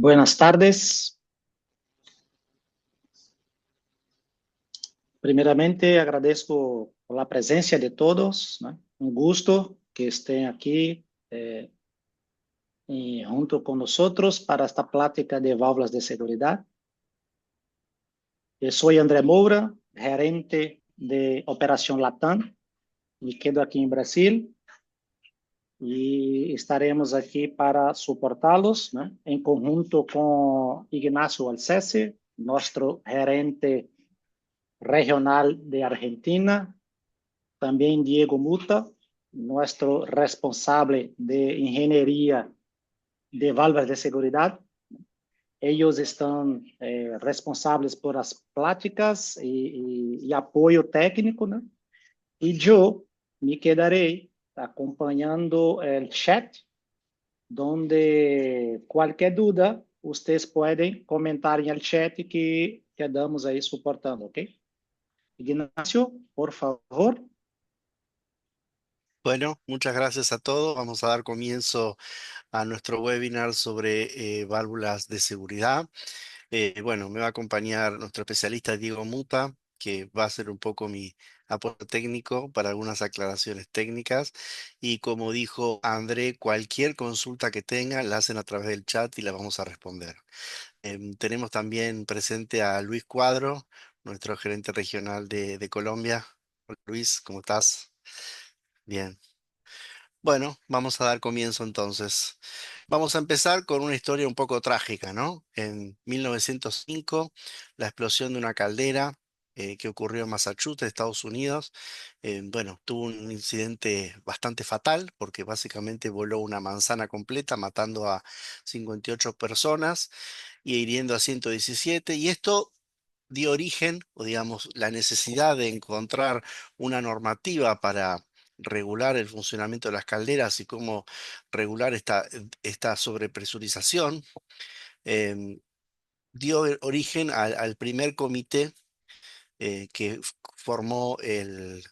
Buenas tardes. Primeramente, agradezco por la presencia de todos, ¿no? Un gusto que estén aquí y junto con nosotros para esta plática de válvulas de seguridad. Yo soy André Moura, gerente de Operación Latam, y quedo aquí en Brasil y estaremos aquí para soportarlos, ¿no? En conjunto con Ignacio Alcese, nuestro gerente regional de Argentina. También Diego Muta, nuestro responsable de ingeniería de válvulas de seguridad. Ellos están responsables por las pláticas y apoyo técnico, ¿no? Y yo me quedaré acompañando el chat, donde cualquier duda ustedes pueden comentar en el chat que quedamos ahí soportando, ¿ok? Ignacio, por favor. Bueno, muchas gracias a todos. Vamos a dar comienzo a nuestro webinar sobre válvulas de seguridad. Bueno, me va a acompañar nuestro especialista Diego Muta, que va a ser un poco mi apoyo técnico para algunas aclaraciones técnicas. Y como dijo André, cualquier consulta que tengan la hacen a través del chat y la vamos a responder. Tenemos también presente a Luis Cuadro, nuestro gerente regional de Colombia. Hola Luis, ¿cómo estás? Bien. Bueno, vamos a dar comienzo entonces. Vamos a empezar con una historia un poco trágica, ¿no? En 1905, la explosión de una caldera que ocurrió en Massachusetts, Estados Unidos, bueno, tuvo un incidente bastante fatal porque básicamente voló una manzana completa, matando a 58 personas y hiriendo a 117. Y esto dio origen, o digamos, la necesidad de encontrar una normativa para regular el funcionamiento de las calderas y cómo regular esta sobrepresurización, em, dio origen al primer comité formó el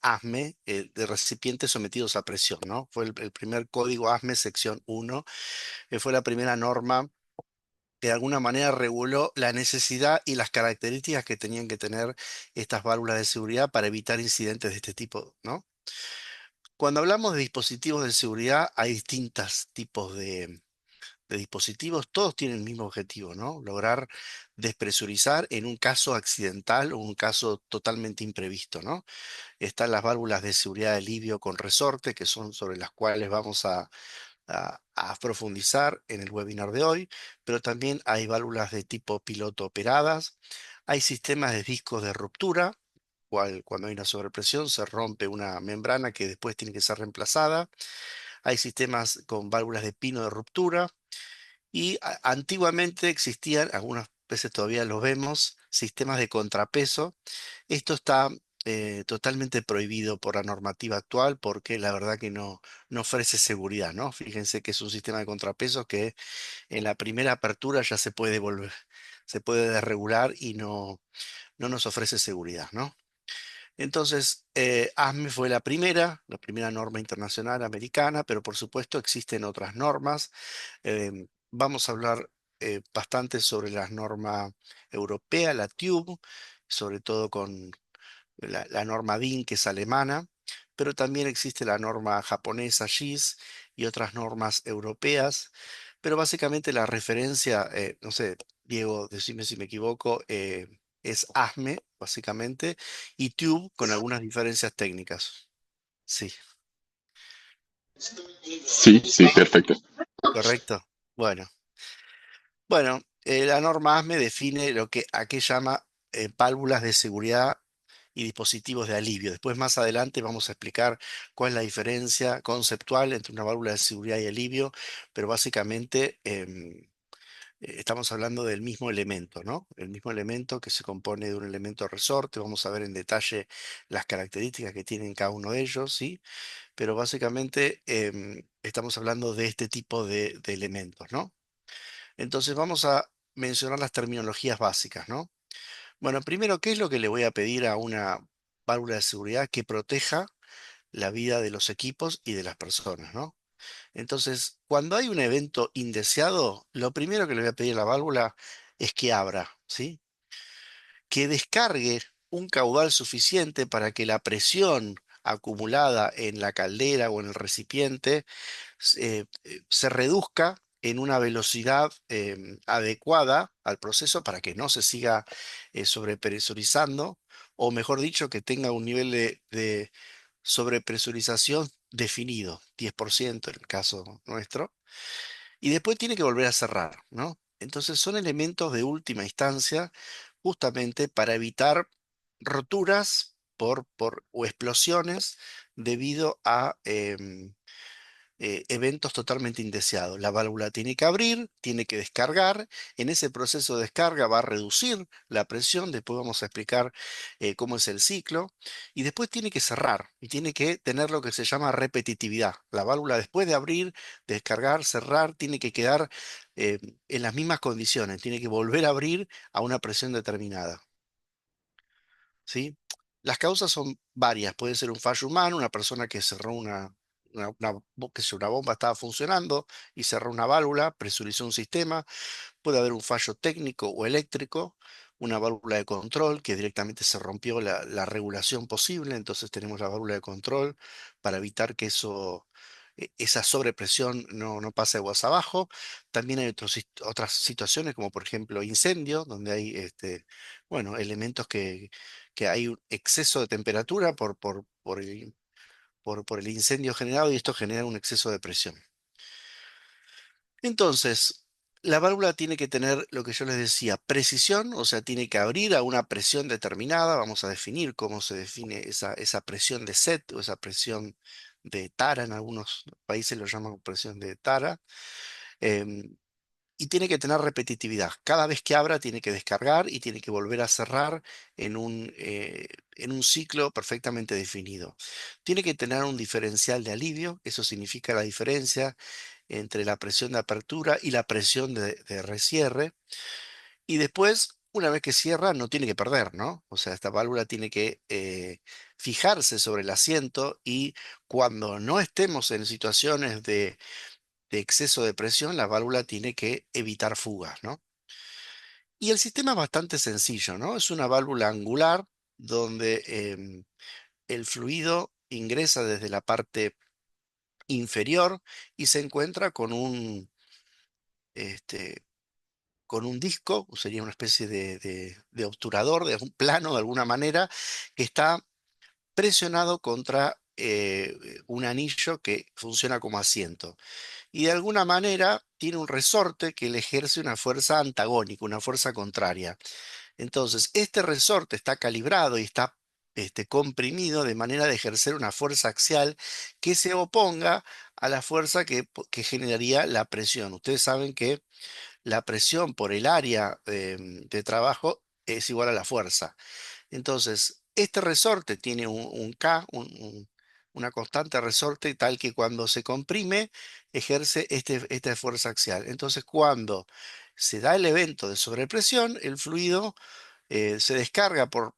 ASME de recipientes sometidos a presión, ¿no? Fue el primer código ASME sección 1, fue la primera norma que de alguna manera reguló la necesidad y las características que tenían que tener estas válvulas de seguridad para evitar incidentes de este tipo, ¿no? Cuando hablamos de dispositivos de seguridad, hay distintos tipos de dispositivos, todos tienen el mismo objetivo, ¿no? Lograr despresurizar en un caso accidental o un caso totalmente imprevisto, ¿no? Están las válvulas de seguridad de alivio con resorte, que son sobre las cuales vamos a profundizar en el webinar de hoy, pero también hay válvulas de tipo piloto operadas, hay sistemas de discos de ruptura, cuando hay una sobrepresión se rompe una membrana que después tiene que ser reemplazada, hay sistemas con válvulas de pino de ruptura y antiguamente existían, algunas veces todavía los vemos, sistemas de contrapeso. Esto está totalmente prohibido por la normativa actual porque la verdad que no ofrece seguridad, ¿no? Fíjense que es un sistema de contrapesos que en la primera apertura ya se puede desregular y no nos ofrece seguridad, ¿no? Entonces, ASME fue la primera norma internacional americana, pero por supuesto existen otras normas. Vamos a hablar bastante sobre la norma europea, la TÜV, sobre todo con la norma DIN, que es alemana, pero también existe la norma japonesa JIS y otras normas europeas, pero básicamente la referencia, no sé, Diego, decime si me equivoco, es ASME, básicamente, y TÜV con algunas diferencias técnicas. Sí, Sí, sí, perfecto. correcto. Bueno, bueno, la norma ASME define a qué llama válvulas de seguridad y dispositivos de alivio. Después, más adelante, vamos a explicar cuál es la diferencia conceptual entre una válvula de seguridad y alivio, pero básicamente estamos hablando del mismo elemento, ¿no? El mismo elemento que se compone de un elemento resorte. Vamos a ver en detalle las características que tienen cada uno de ellos, ¿sí? Pero básicamente estamos hablando de este tipo de elementos, ¿no? Entonces vamos a mencionar las terminologías básicas, ¿no? Bueno, primero, ¿qué es lo que le voy a pedir a una válvula de seguridad? Que proteja la vida de los equipos y de las personas, ¿no? Entonces, cuando hay un evento indeseado, lo primero que le voy a pedir a la válvula es que abra, ¿sí? Que descargue un caudal suficiente para que la presión acumulada en la caldera o en el recipiente se reduzca en una velocidad adecuada al proceso para que no se siga sobrepresurizando, o mejor dicho, que tenga un nivel de sobrepresurización definido, 10% en el caso nuestro, y después tiene que volver a cerrar, ¿no? Entonces son elementos de última instancia justamente para evitar roturas o explosiones debido a eventos totalmente indeseados. La válvula tiene que abrir, tiene que descargar. En ese proceso de descarga va a reducir la presión. Después vamos a explicar cómo es el ciclo. Y después tiene que cerrar y tiene que tener lo que se llama repetitividad. La válvula después de abrir, descargar, cerrar, tiene que quedar en las mismas condiciones. Tiene que volver a abrir a una presión determinada. ¿Sí? Las causas son varias. Puede ser un fallo humano, una persona que cerró qué sé yo, una bomba estaba funcionando y cerró una válvula, presurizó un sistema. Puede haber un fallo técnico o eléctrico, una válvula de control que directamente se rompió la regulación posible, entonces tenemos la válvula de control para evitar que esa sobrepresión no pase aguas abajo. También hay otras situaciones como por ejemplo incendio, donde hay bueno, elementos que hay un exceso de temperatura por el incendio generado y esto genera un exceso de presión. Entonces, la válvula tiene que tener lo que yo les decía, precisión, o sea, tiene que abrir a una presión determinada. Vamos a definir cómo se define esa presión de set o esa presión de tara. En algunos países lo llaman presión de tara. em, y tiene que tener repetitividad. Cada vez que abra tiene que descargar y tiene que volver a cerrar en un ciclo perfectamente definido. Tiene que tener un diferencial de alivio, eso significa la diferencia entre la presión de apertura y la presión de recierre. Y después, una vez que cierra, no tiene que perder, ¿no? O sea, esta válvula tiene que fijarse sobre el asiento y cuando no estemos en situaciones de exceso de presión, la válvula tiene que evitar fugas, ¿no? Y el sistema es bastante sencillo, ¿no? Es una válvula angular donde el fluido ingresa desde la parte inferior y se encuentra este, con un disco, o sería una especie de obturador, de un plano de alguna manera, que está presionado contra un anillo que funciona como asiento. Y de alguna manera tiene un resorte que le ejerce una fuerza antagónica, una fuerza contraria. Entonces, este resorte está calibrado y está comprimido de manera de ejercer una fuerza axial que se oponga a la fuerza que generaría la presión. Ustedes saben que la presión por el área de trabajo es igual a la fuerza. Entonces, este resorte tiene un K, una constante resorte tal que cuando se comprime ejerce esta fuerza axial. Entonces, cuando se da el evento de sobrepresión, el fluido se descarga por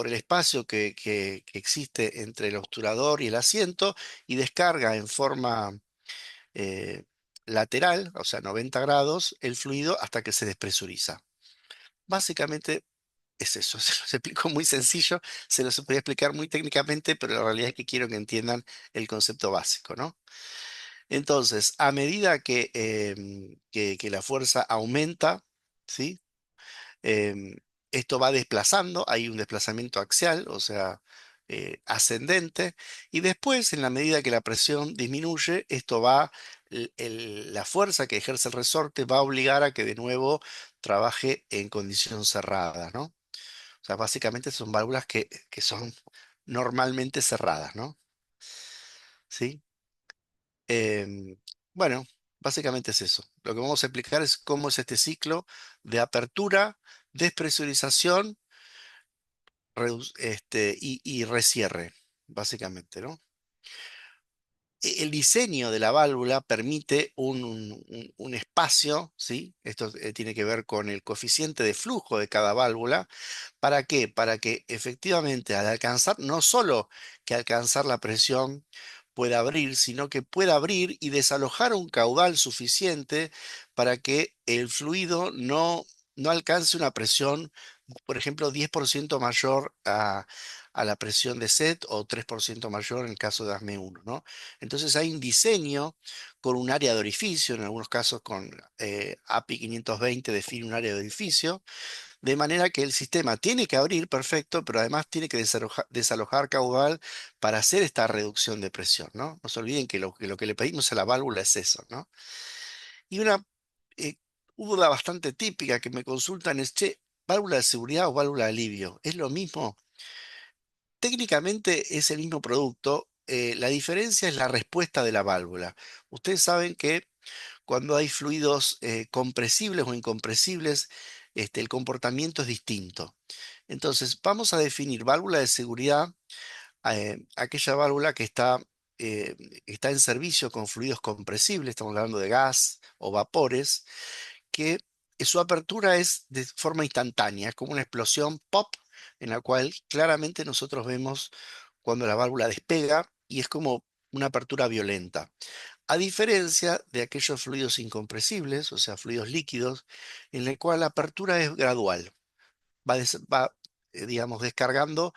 el espacio que existe entre el obturador y el asiento y descarga en forma eh, lateral, o sea, 90 grados, el fluido hasta que se despresuriza. Básicamente es eso, se los explico muy sencillo, se los podría explicar muy técnicamente, pero la realidad es que quiero que entiendan el concepto básico, ¿no? Entonces, a medida que la fuerza aumenta, ¿sí? Em, Esto va desplazando, hay un desplazamiento axial, o sea, ascendente, y después, en la medida que la presión disminuye, la fuerza que ejerce el resorte va a obligar a que de nuevo trabaje en condición cerrada, ¿no? O sea, básicamente son válvulas que son normalmente cerradas, ¿no? ¿Sí? Em, bueno, básicamente es eso. Lo que vamos a explicar es cómo es este ciclo de apertura, despresurización, y recierre, básicamente, ¿no? El diseño de la válvula permite un espacio, ¿sí? Esto tiene que ver con el coeficiente de flujo de cada válvula. ¿Para qué? Para que efectivamente al alcanzar, no solo que alcanzar la presión pueda abrir, sino que pueda abrir y desalojar un caudal suficiente para que el fluido no alcance una presión, por ejemplo, 10% mayor a la presión de SET o 3% mayor en el caso de ASME 1, ¿no? Entonces hay un diseño con un área de orificio, en algunos casos con API 520 define un área de orificio, de manera que el sistema tiene que abrir, perfecto, pero además tiene que desalojar caudal para hacer esta reducción de presión, ¿no? No se olviden que lo que le pedimos a la válvula es eso, ¿no? Y una eh, duda bastante típica que me consultan es, che, ¿válvula de seguridad o válvula de alivio? ¿Es lo mismo? Técnicamente es el mismo producto. La diferencia es la respuesta de la válvula. Ustedes saben que cuando hay fluidos compresibles o incompresibles, el comportamiento es distinto. Entonces, vamos a definir válvula de seguridad, aquella válvula que eh, está en servicio con fluidos compresibles, estamos hablando de gas o vapores, que su apertura es de forma instantánea, es como una explosión pop, en la cual claramente nosotros vemos cuando la válvula despega y es como una apertura violenta. A diferencia de aquellos fluidos incompresibles, o sea, fluidos líquidos, en el cual la apertura es gradual, digamos, descargando,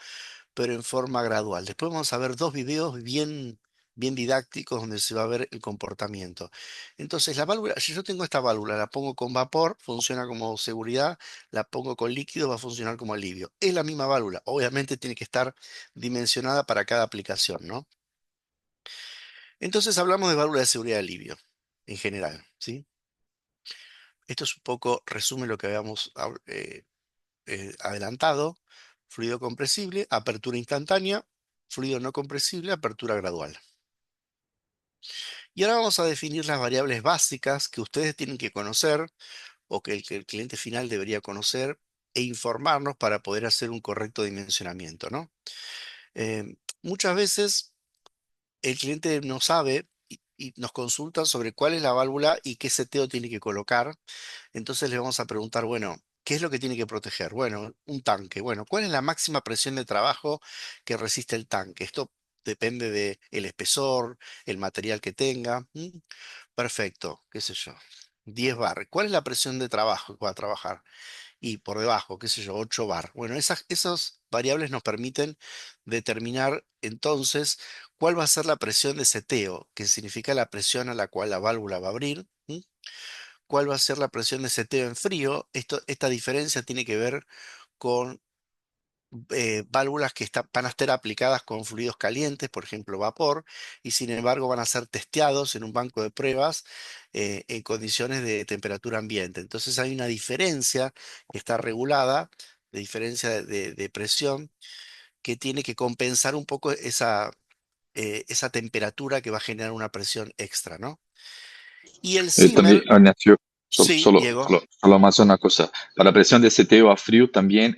pero en forma gradual. Después vamos a ver dos videos bien didácticos donde se va a ver el comportamiento. Entonces, la válvula, si yo tengo esta válvula, la pongo con vapor, funciona como seguridad, la pongo con líquido, va a funcionar como alivio. Es la misma válvula, obviamente tiene que estar dimensionada para cada aplicación, ¿no? Entonces hablamos de válvula de seguridad de alivio, en general, ¿sí? Esto es un poco, resume lo que habíamos adelantado. Fluido compresible, apertura instantánea, fluido no compresible, apertura gradual. Y ahora vamos a definir las variables básicas que ustedes tienen que conocer o que el cliente final debería conocer e informarnos para poder hacer un correcto dimensionamiento, ¿no? Muchas veces el cliente no sabe y nos consulta sobre cuál es la válvula y qué seteo tiene que colocar. Entonces le vamos a preguntar, bueno, ¿qué es lo que tiene que proteger? Bueno, un tanque. Bueno, ¿cuál es la máxima presión de trabajo que resiste el tanque? Esto depende del espesor, el material que tenga. Perfecto, qué sé yo. 10 bar. ¿Cuál es la presión de trabajo que va a trabajar? Y por debajo, qué sé yo, 8 bar. Bueno, esas variables nos permiten determinar entonces cuál va a ser la presión de seteo, que significa la presión a la cual la válvula va a abrir. ¿Cuál va a ser la presión de seteo en frío? Esta diferencia tiene que ver con válvulas que van a estar aplicadas con fluidos calientes, por ejemplo vapor, y sin embargo van a ser testeados en un banco de pruebas en condiciones de temperatura ambiente. Entonces hay una diferencia que está regulada, de diferencia de presión, que tiene que compensar un poco esa temperatura que va a generar una presión extra, ¿no? Y el También, Zimmer, Ignacio, sí, Diego. solo más una cosa. Para presión de seteo a frío también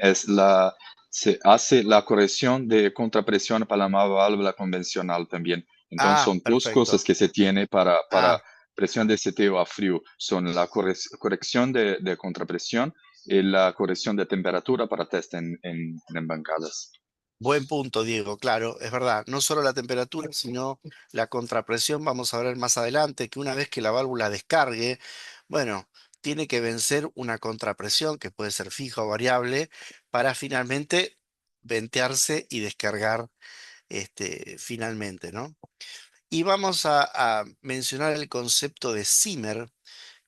se hace la corrección de contrapresión para la válvula convencional también. Entonces Ah, son dos cosas perfecto. que se tiene para Ah, presión de seteo a frío. Son la corrección de contrapresión y la corrección de temperatura para test en bancadas. buen punto, Diego, claro, es verdad. No solo la temperatura, sino la contrapresión. Vamos a ver más adelante que una vez que la válvula descargue, bueno, tiene que vencer una contrapresión que puede ser fija o variable para finalmente ventearse y descargar finalmente, ¿no? Y vamos a mencionar el concepto de Zimmer,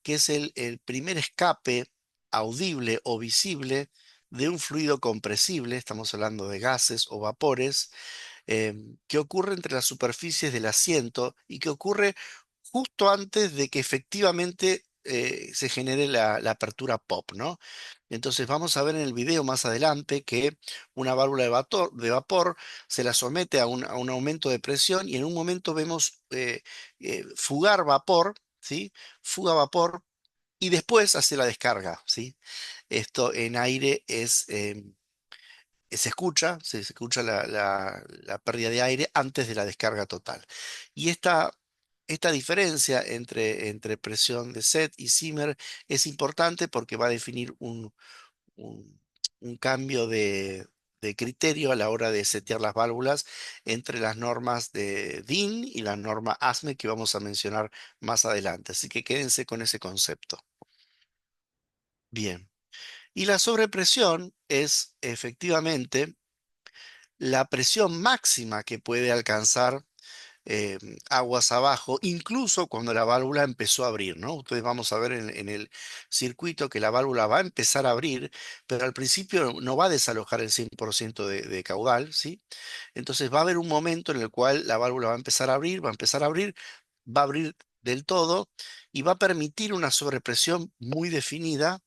que es el primer escape audible o visible de un fluido compresible, estamos hablando de gases o vapores, que ocurre entre las superficies del asiento y que ocurre justo antes de que efectivamente se genere la apertura pop, ¿no? Entonces vamos a ver en el video más adelante que una válvula de vapor se la somete a un aumento de presión y en un momento vemos fugar vapor, ¿sí? Fuga vapor y después hace la descarga, ¿sí? Esto en aire se escucha la pérdida de aire antes de la descarga total. Y esta diferencia entre presión de set y Zimmer es importante porque va a definir un, un cambio de criterio a la hora de setear las válvulas entre las normas de DIN y la norma ASME que vamos a mencionar más adelante. Así que quédense con ese concepto. Bien. Y la sobrepresión es efectivamente la presión máxima que puede alcanzar eh, aguas abajo, incluso cuando la válvula empezó a abrir, ¿no? Ustedes vamos a ver en el circuito que la válvula va a empezar a abrir, pero al principio no va a desalojar el 100% de caudal, ¿sí? Entonces va a haber un momento en el cual la válvula va a empezar a abrir, va a empezar a abrir, va a abrir del todo y va a permitir una sobrepresión muy definida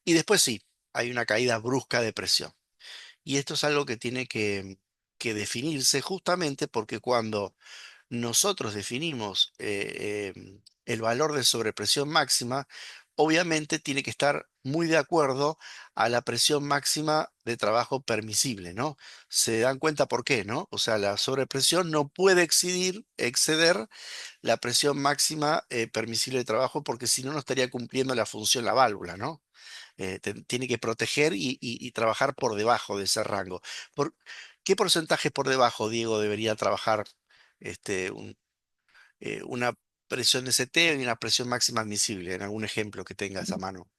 y después sí, hay una caída brusca de presión. Y esto es algo que tiene que definirse justamente porque cuando nosotros definimos el valor de sobrepresión máxima, obviamente tiene que estar muy de acuerdo a la presión máxima de trabajo permisible, ¿no? Se dan cuenta por qué, ¿no? O sea, la sobrepresión no puede exceder la presión máxima permisible de trabajo porque si no, no estaría cumpliendo la función la válvula, ¿no? Tiene que proteger y trabajar por debajo de ese rango. ¿Qué porcentaje por debajo, Diego, debería trabajar este, una presión de seteo y una presión máxima admisible? En algún ejemplo que tengas a mano.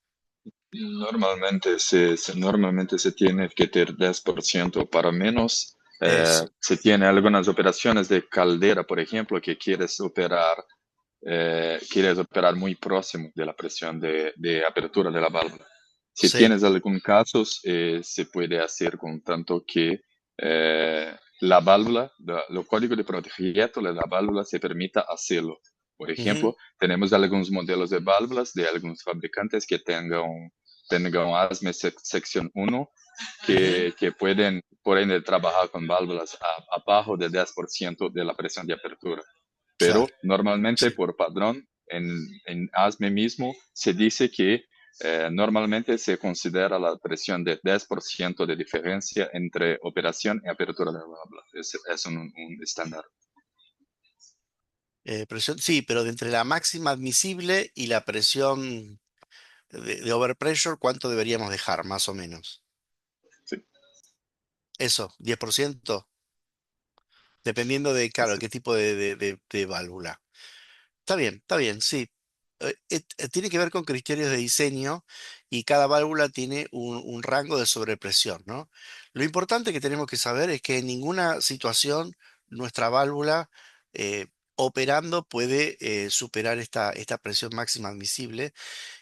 Normalmente se tiene que tener 10% para menos. Eso. Se tiene algunas operaciones de caldera, por ejemplo, que quieres operar muy próximo de la presión de apertura de la válvula. Si Sí. tienes algún caso, se puede hacer con tanto que la válvula, lo código de protecimiento de la válvula se permita hacerlo. Por Ujú, ejemplo, tenemos algunos modelos de válvulas de algunos fabricantes que tengan ASME sección 1 ujú, que pueden, por ende, trabajar con válvulas abajo del 10% de la presión de apertura. Pero claro. normalmente Sí. por padrón, en ASME mismo, se dice que normalmente se considera la presión de 10% de diferencia entre operación y apertura de la válvula. Es un estándar. Presión, sí, pero de entre la máxima admisible y la presión de overpressure, ¿cuánto deberíamos dejar, más o menos? Sí, Eso, 10%, dependiendo de, claro, sí. qué tipo de válvula. Está bien, sí. Tiene que ver con criterios de diseño y cada válvula tiene un rango de sobrepresión, ¿no? Lo importante que tenemos que saber es que en ninguna situación nuestra válvula operando puede superar esta presión máxima admisible.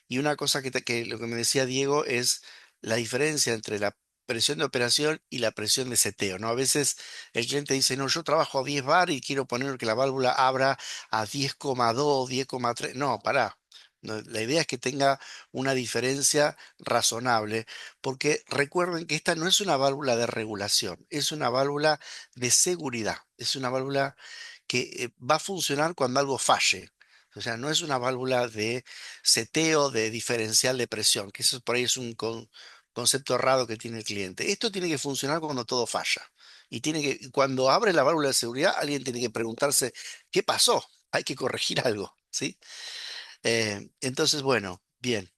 Y una cosa que lo que me decía Diego es la diferencia entre la presión de operación y la presión de seteo, ¿no? A veces el cliente dice, no, yo trabajo a 10 bar y quiero poner que la válvula abra a 10,2, 10,3. No, pará. No, la idea es que tenga una diferencia razonable, porque recuerden que esta no es una válvula de regulación, es una válvula de seguridad, es una válvula que va a funcionar cuando algo falle. O sea, no es una válvula de seteo de diferencial de presión, que eso por ahí es un concepto errado que tiene el cliente. Esto tiene que funcionar cuando todo falla. Y cuando abre la válvula de seguridad, alguien tiene que preguntarse, ¿qué pasó? Hay que corregir algo, ¿sí? Entonces, bueno, bien,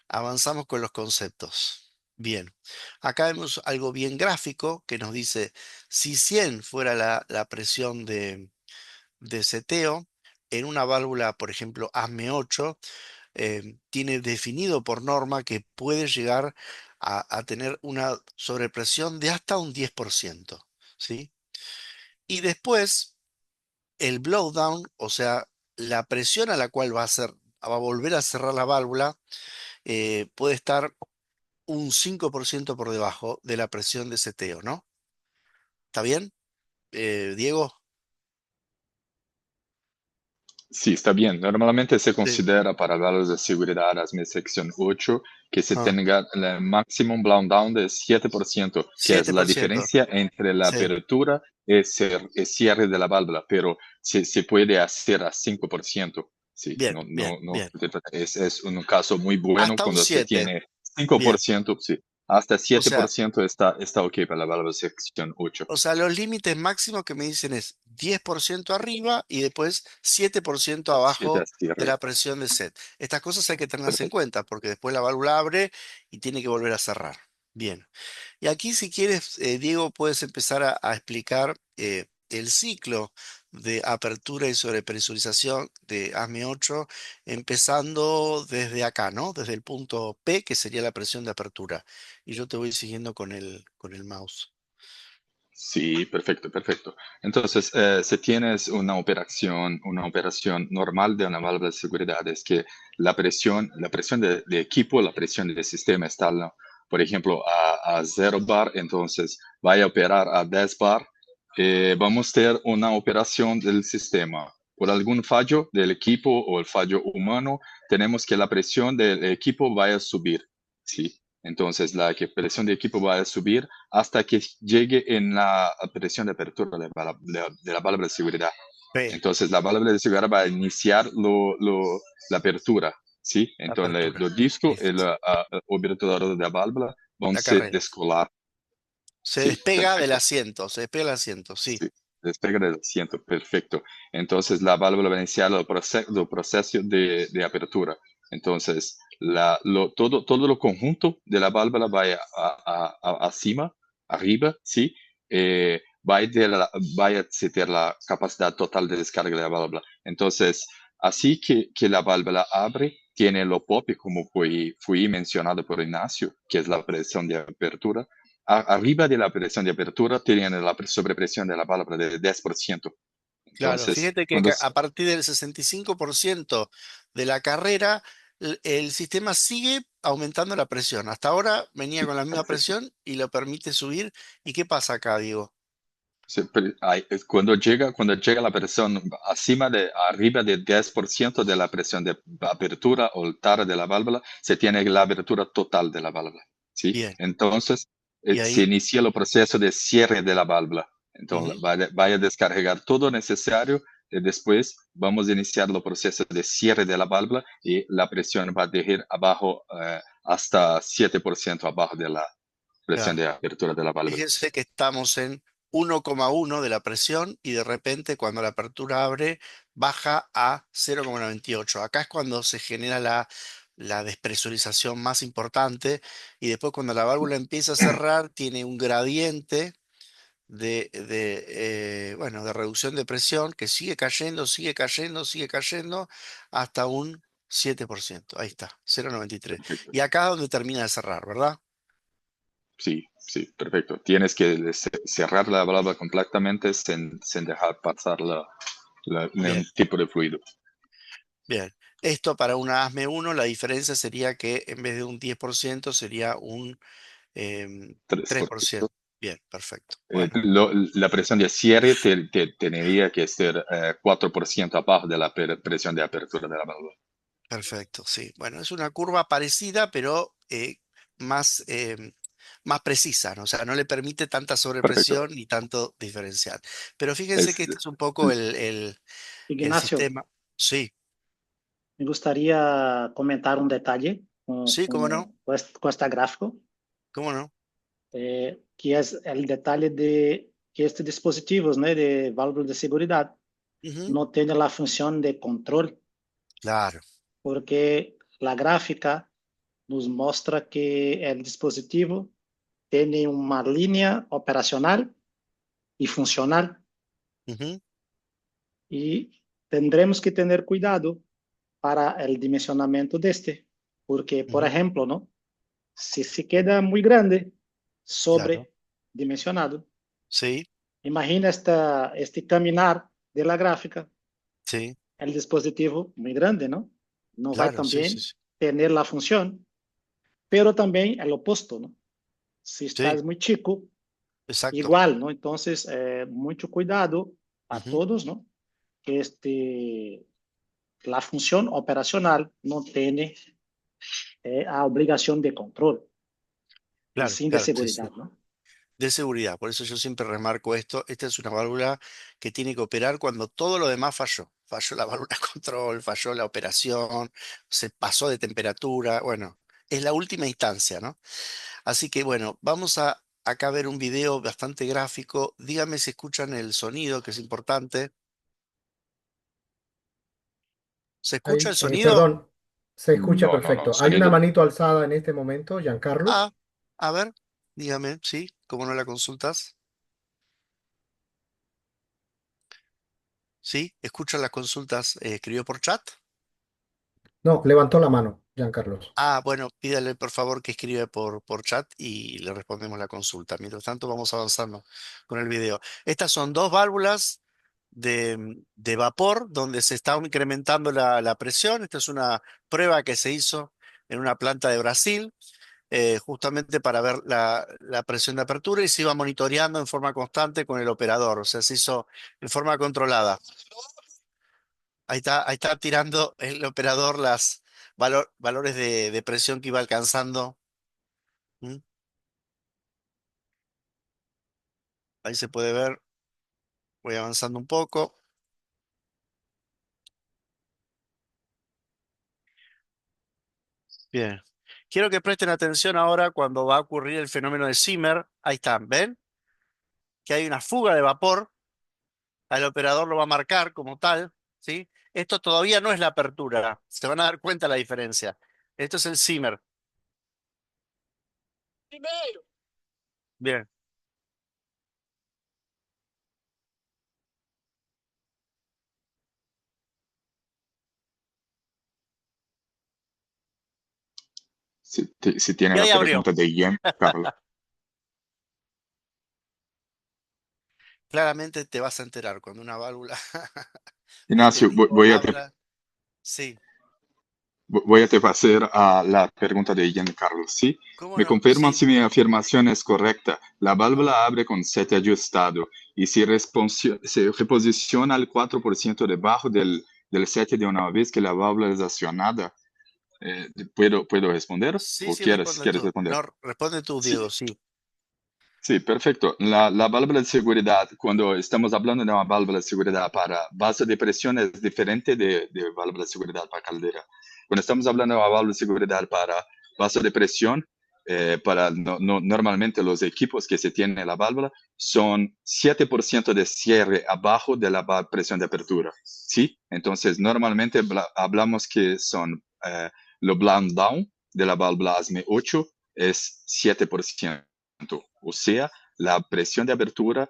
avanzamos con los conceptos. Bien, acá vemos algo bien gráfico que nos dice, si 100 fuera la presión de seteo, en una válvula, por ejemplo, ASME 8, tiene definido por norma que puede llegar a tener una sobrepresión de hasta un 10%, ¿sí? Y después, el blowdown, o sea, la presión a la cual va a volver a cerrar la válvula, puede estar un 5% por debajo de la presión de seteo, ¿no? ¿Está bien, Diego? Sí, está bien. Normalmente se Sí. considera para valores de seguridad ASME sección 8 que se Ah, tenga el máximo blown down de 7%, que es la 7%. diferencia entre la Sí. apertura y el cierre de la válvula, pero se puede hacer a 5%. Sí, Bien, no, bien, no, no, bien. es un caso muy bueno Hasta un cuando se 7. tiene Bien. 5%, sí. Hasta O sea, 7% está ok para la válvula sección 8. los límites máximos que me dicen es 10% arriba y después 7% 7 a abajo de cierre. la presión de set. Estas cosas hay que tenerlas en Perfecto. cuenta porque después la válvula abre y tiene que volver a cerrar. Bien. Y aquí, si quieres, Diego, puedes empezar a explicar el ciclo de apertura y sobrepresurización de ASME 8, empezando desde acá, ¿no? Desde el punto P, que sería la presión de apertura. Y yo te voy siguiendo con el mouse. Sí, perfecto, perfecto. Entonces, si tienes una operación normal de una válvula de seguridad, es que la presión de equipo, la presión del sistema está, ¿no? Por ejemplo, a 0 bar, entonces vaya a operar a 10 bar. Vamos a tener una operación del sistema. Por algún fallo del equipo o el fallo humano, tenemos que la presión del equipo vaya a subir, ¿sí? Entonces, presión de equipo va a subir hasta que llegue en la presión de apertura de la válvula de seguridad. P, Entonces, la válvula de seguridad va a iniciar la apertura, ¿sí? Entonces, apertura. los discos y Listo. el obturador de la válvula van a La se carrera. descolar. Se Sí, despega del perfecto. asiento, se despega del asiento, sí. Sí, despega del asiento, perfecto. Entonces, la válvula va a iniciar el proceso de apertura. Entonces, todo lo conjunto de la válvula va acima, arriba, ¿sí? Va a tener la capacidad total de descarga de la válvula. Entonces, así que la válvula abre, tiene lo POP, como fue mencionado por Ignacio, que es la presión de apertura. Arriba de la presión de apertura tienen la sobrepresión de la válvula de 10%. Claro, Entonces, fíjate que cuando a partir del 65% de la carrera, el sistema sigue aumentando la presión. Hasta ahora venía con la misma perfecto. presión y lo permite subir. ¿Y qué pasa acá, Diego? Cuando llega la presión arriba de 10% de la presión de apertura o el TAR de la válvula, se tiene la abertura total de la válvula, ¿sí? Bien, Entonces, y se ahí, inicia el proceso de cierre de la válvula. ujú, Entonces, va a descargar todo necesario y después vamos a iniciar el proceso de cierre de la válvula y la presión va a ir abajo, hasta 7% abajo de la presión claro. de apertura de la válvula. Fíjense que estamos en 1,1 de la presión y de repente cuando la apertura abre baja a 0,98. Acá es cuando se genera la despresurización más importante y después cuando la válvula empieza a cerrar tiene un gradiente bueno, de reducción de presión que sigue cayendo, sigue cayendo, sigue cayendo hasta un 7%. Ahí está, 0,93. Perfecto. Y acá es donde termina de cerrar, ¿verdad? Sí, sí, perfecto. Tienes que cerrar la válvula completamente sin dejar pasar Bien. ningún tipo de fluido. Bien, esto para una ASME 1, la diferencia sería que en vez de un 10% sería un 3%. 3%. Bien, perfecto. Bueno, La presión de cierre tendría que ser 4% abajo de la presión de apertura de la válvula. perfecto, sí. Bueno, es una curva parecida, pero más precisa, ¿no? O sea, no le permite tanta Perfecto. sobrepresión ni tanto diferencial. Pero fíjense Es, que este es un poco el Ignacio, sistema. Sí, me gustaría comentar un detalle sí, cómo no, con esta gráfico, cómo no. que es el detalle de que este dispositivo, ¿no?, de válvula de seguridad Ujú, no tiene la función de control, claro. porque la gráfica nos muestra que el dispositivo tiene una línea operacional y funcional, Ujú, y tendremos que tener cuidado para el dimensionamiento de este, porque, por ujú, ejemplo, ¿no?, si se queda muy grande, claro. sobredimensionado, Sí, imagina este caminar de la gráfica, sí, el dispositivo muy grande, ¿no? No va claro, sí, sí, también sí. tener la función, pero también el opuesto, ¿no? Si Sí, estás muy chico, exacto. igual, ¿no? Entonces, mucho cuidado a Ujú, todos, ¿no? Que la función operacional no tiene a obligación de control, y claro, sin de claro, sí, sí. seguridad, ¿no? De seguridad. Por eso yo siempre remarco esto. Esta es una válvula que tiene que operar cuando todo lo demás falló. Falló la válvula de control, falló la operación, se pasó de temperatura. Bueno, es la última instancia, ¿no? Así que bueno, vamos a acá ver un video bastante gráfico. Dígame si escuchan el sonido, que es importante. ¿Se escucha el sonido? Perdón, se escucha No, no, no, perfecto. Hay una sonido. manito alzada en este momento, Giancarlo. Ah, a ver. Dígame, ¿sí? ¿Cómo no la consultas? ¿Sí? ¿Escucha las consultas? ¿Escribió por chat? No, levantó la mano, Giancarlos. Ah, bueno, pídale por favor que escribe por chat y le respondemos la consulta. Mientras tanto, vamos avanzando con el video. Estas son dos válvulas de vapor donde se está incrementando la presión. Esta es una prueba que se hizo en una planta de Brasil, justamente para ver la presión de apertura y se iba monitoreando en forma constante con el operador. O sea, se hizo en forma controlada. Ahí está tirando el operador las valores de presión que iba alcanzando. ¿Mm? Ahí se puede ver, voy avanzando un poco. Bien. Quiero que presten atención ahora cuando va a ocurrir el fenómeno de Zimmer. Ahí están, ¿ven? Que hay una fuga de vapor. El operador lo va a marcar como tal, ¿sí? Esto todavía no es la apertura. Se van a dar cuenta la diferencia. Esto es el Zimmer. Bien. Si tiene Y la ahí abrió. pregunta de Giancarlo. Claramente te vas a enterar cuando una válvula de este Ignacio, tipo abra. Sí. voy a te pasar a la pregunta de Giancarlo, ¿sí? ¿Cómo Me no? confirman Sí. si mi afirmación es correcta. La ¿Cómo no? válvula abre con set ajustado y se reposiciona al 4% debajo del set de una vez que la válvula es accionada. ¿Puedo responder Sí, o sí, responde quieres tú. responder? No, responde tú, Sí, Diego, sí. sí, perfecto. La válvula de seguridad, cuando estamos hablando de una válvula de seguridad para vaso de presión, es diferente de válvula de seguridad para caldera. Cuando estamos hablando de una válvula de seguridad para vaso de presión, normalmente los equipos que se tienen en la válvula son 7% de cierre abajo de la presión de apertura. ¿Sí? Entonces, normalmente hablamos que son lo blown down de la válvula ASME 8 es 7%. O sea, la presión de abertura,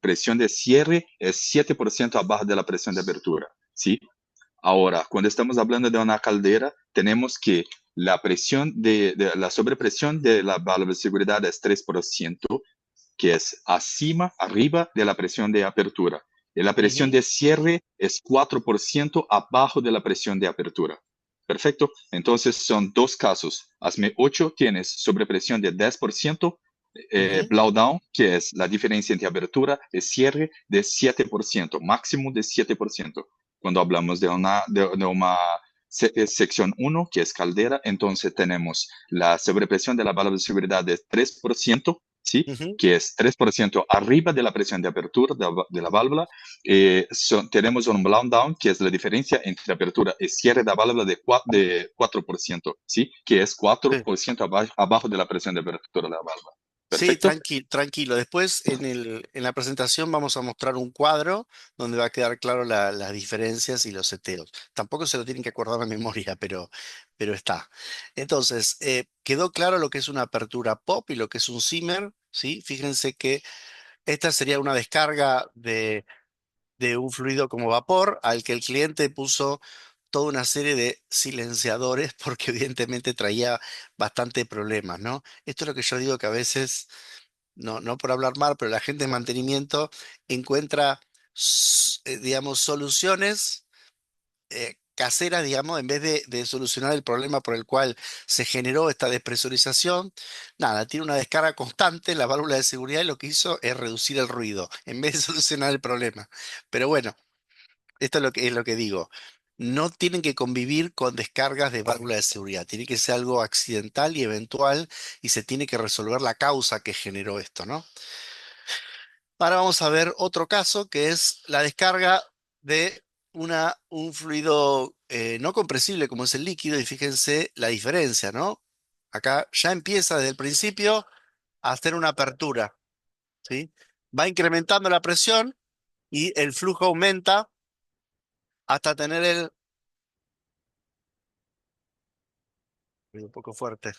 presión de cierre es 7% abajo de la presión de abertura, ¿sí? Ahora, cuando estamos hablando de una caldera, tenemos que la presión la sobrepresión de la válvula de seguridad es 3%, que es arriba de la presión de apertura. Y la presión Ujú, de cierre es 4% abajo de la presión de apertura. Perfecto. Entonces son dos casos. ASME 8 tienes sobrepresión de 10%, ujú. blowdown, que es la diferencia entre apertura y cierre, de 7%, máximo de 7%. Cuando hablamos de una sección 1, que es caldera, entonces tenemos la sobrepresión de la válvula de seguridad de 3%, ¿sí? Ujú. Que es 3% arriba de la presión de apertura de la válvula. Tenemos un blown down, que es la diferencia entre apertura y cierre de la válvula de 4%, ¿sí? Que es Sí, 4% abajo de la presión de apertura de la válvula. sí, ¿Perfecto? tranquilo. Después en la presentación vamos a mostrar un cuadro donde va a quedar claro las diferencias y los seteos. Tampoco se lo tienen que acordar a memoria, pero está. Entonces, quedó claro lo que es una apertura pop y lo que es un Zimmer, ¿sí? Fíjense que esta sería una descarga de un fluido como vapor al que el cliente puso toda una serie de silenciadores porque evidentemente traía bastante problemas, ¿no? Esto es lo que yo digo que a veces, no por hablar mal, pero la gente de mantenimiento encuentra, digamos, soluciones caseras, digamos, en vez de solucionar el problema por el cual se generó esta despresurización. Nada, tiene una descarga constante en la válvula de seguridad y lo que hizo es reducir el ruido en vez de solucionar el problema. Pero bueno. Esto es lo que digo. No tienen que convivir con descargas de válvula de seguridad. Tiene que ser algo accidental y eventual y se tiene que resolver la causa que generó esto, ¿no? Ahora vamos a ver otro caso que es la descarga de un fluido no compresible como es el líquido y fíjense la diferencia, ¿no? Acá ya empieza desde el principio a hacer una apertura, ¿sí? Va incrementando la presión y el flujo aumenta hasta tener un poco fuerte.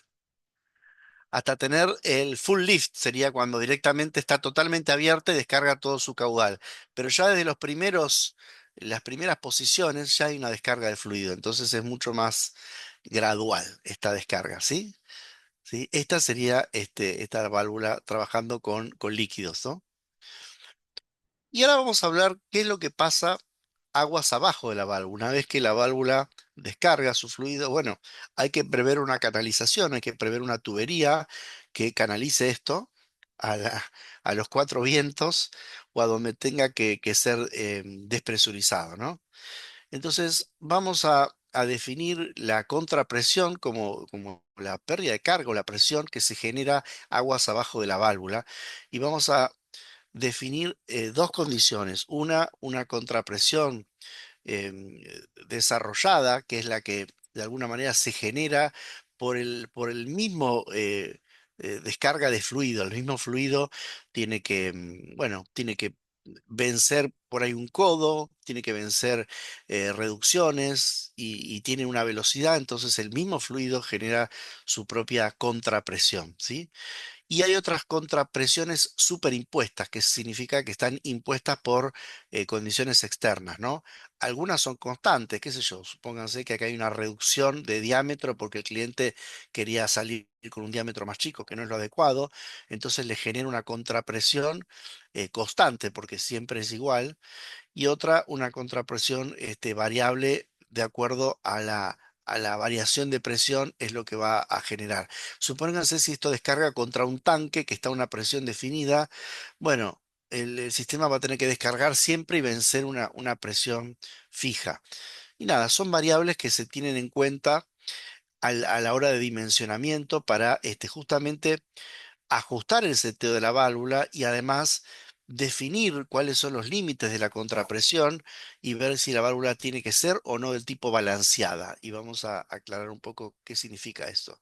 hasta tener el full lift, sería cuando directamente está totalmente abierta y descarga todo su caudal. Pero ya desde las primeras posiciones ya hay una descarga de fluido, entonces es mucho más gradual esta descarga, ¿sí? ¿Sí? Esta sería esta válvula trabajando con líquidos, ¿no? Y ahora vamos a hablar qué es lo que pasa aguas abajo de la válvula. Una vez que la válvula descarga su fluido, bueno, hay que prever una canalización, hay que prever una tubería que canalice esto a, a los cuatro vientos o a donde tenga que ser despresurizado, ¿no? Entonces vamos a definir la contrapresión como la pérdida de carga o la presión que se genera aguas abajo de la válvula y vamos a definir dos condiciones. Una contrapresión desarrollada, que es la que de alguna manera se genera por el mismo descarga de fluido. El mismo fluido tiene que, bueno, tiene que vencer por ahí un codo, tiene que vencer reducciones y tiene una velocidad, entonces el mismo fluido genera su propia contrapresión, ¿sí? Y hay otras contrapresiones superimpuestas, que significa que están impuestas por condiciones externas, ¿no? Algunas son constantes, qué sé yo, supónganse que acá hay una reducción de diámetro porque el cliente quería salir con un diámetro más chico, que no es lo adecuado, entonces le genera una contrapresión constante porque siempre es igual y otra una contrapresión variable de acuerdo a la variación de presión es lo que va a generar. Supónganse si esto descarga contra un tanque que está a una presión definida, bueno, el sistema va a tener que descargar siempre y vencer una presión fija. Y nada, son variables que se tienen en cuenta a la hora de dimensionamiento para justamente ajustar el seteo de la válvula y además definir cuáles son los límites de la contrapresión y ver si la válvula tiene que ser o no del tipo balanceada. Y vamos a aclarar un poco qué significa esto.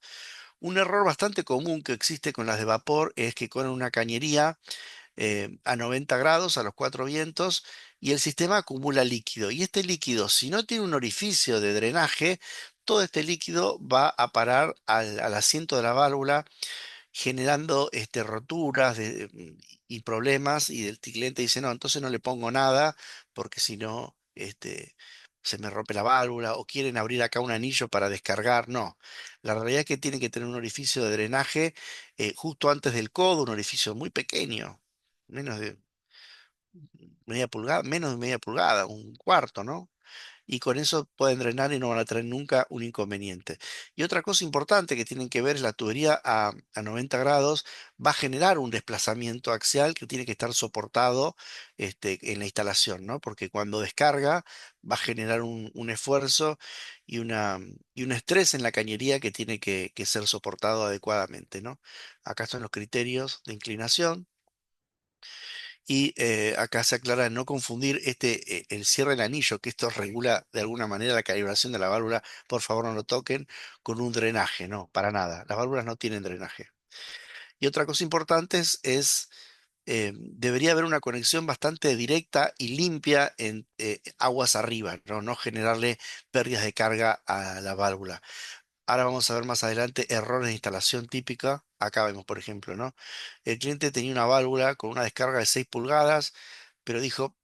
Un error bastante común que existe con las de vapor es que con una cañería a 90 grados a los cuatro vientos y el sistema acumula líquido. Y este líquido, si no tiene un orificio de drenaje, todo este líquido va a parar al asiento de la válvula generando roturas y problemas y el cliente dice, no, entonces no le pongo nada porque si no, se me rompe la válvula o quieren abrir acá un anillo para descargar. No, la realidad es que tiene que tener un orificio de drenaje justo antes del codo, un orificio muy pequeño, menos de media pulgada, menos de media pulgada, un cuarto, ¿no? Y con eso pueden drenar y no van a tener nunca un inconveniente. Y otra cosa importante que tienen que ver es la tubería a 90 grados va a generar un desplazamiento axial que tiene que estar soportado en la instalación, ¿no? Porque cuando descarga va a generar un esfuerzo y un estrés en la cañería que tiene que ser soportado adecuadamente, ¿no? Acá están los criterios de inclinación. Y acá se aclara no confundir el cierre del anillo, que esto regula de alguna manera la calibración de la válvula. Por favor, no lo toquen con un drenaje, no, para nada. Las válvulas no tienen drenaje. Y otra cosa importante debería haber una conexión bastante directa y limpia en aguas arriba, ¿no? No generarle pérdidas de carga a la válvula. Ahora vamos a ver más adelante errores de instalación típica. Acá vemos, por ejemplo, ¿no? El cliente tenía una válvula con una descarga de 6 pulgadas, pero dijo,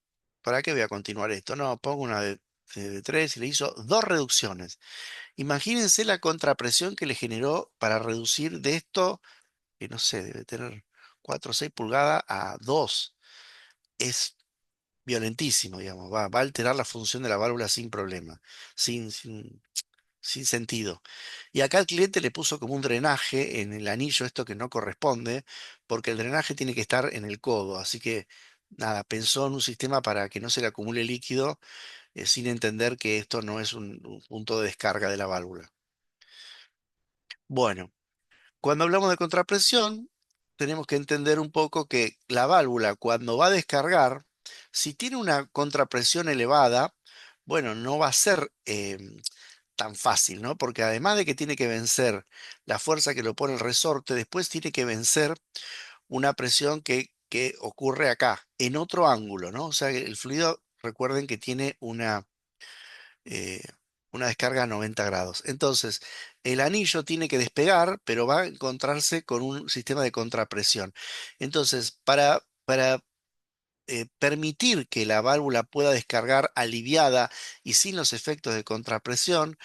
¿para qué voy a continuar esto? No, pongo una de 3 y le hizo dos reducciones. Imagínense la contrapresión que le generó para reducir de esto, que no sé, debe tener 4 o 6 pulgadas a 2. Es violentísimo, digamos. Va a alterar la función de la válvula sin problema, sin sentido. Y acá el cliente le puso como un drenaje en el anillo, esto que no corresponde, porque el drenaje tiene que estar en el codo. Así que, nada, pensó en un sistema para que no se le acumule líquido, sin entender que esto no es un punto de descarga de la válvula. Bueno, cuando hablamos de contrapresión, tenemos que entender un poco que la válvula, cuando va a descargar, si tiene una contrapresión elevada, bueno, no va a ser tan fácil, ¿no? Porque además de que tiene que vencer la fuerza que lo pone el resorte, después tiene que vencer una presión que ocurre acá, en otro ángulo, ¿no? O sea, que el fluido, recuerden que tiene eh, una descarga a 90 grados. Entonces, el anillo tiene que despegar, pero va a encontrarse con un sistema de contrapresión. Entonces, para permitir que la válvula pueda descargar aliviada y sin los efectos de contrapresión,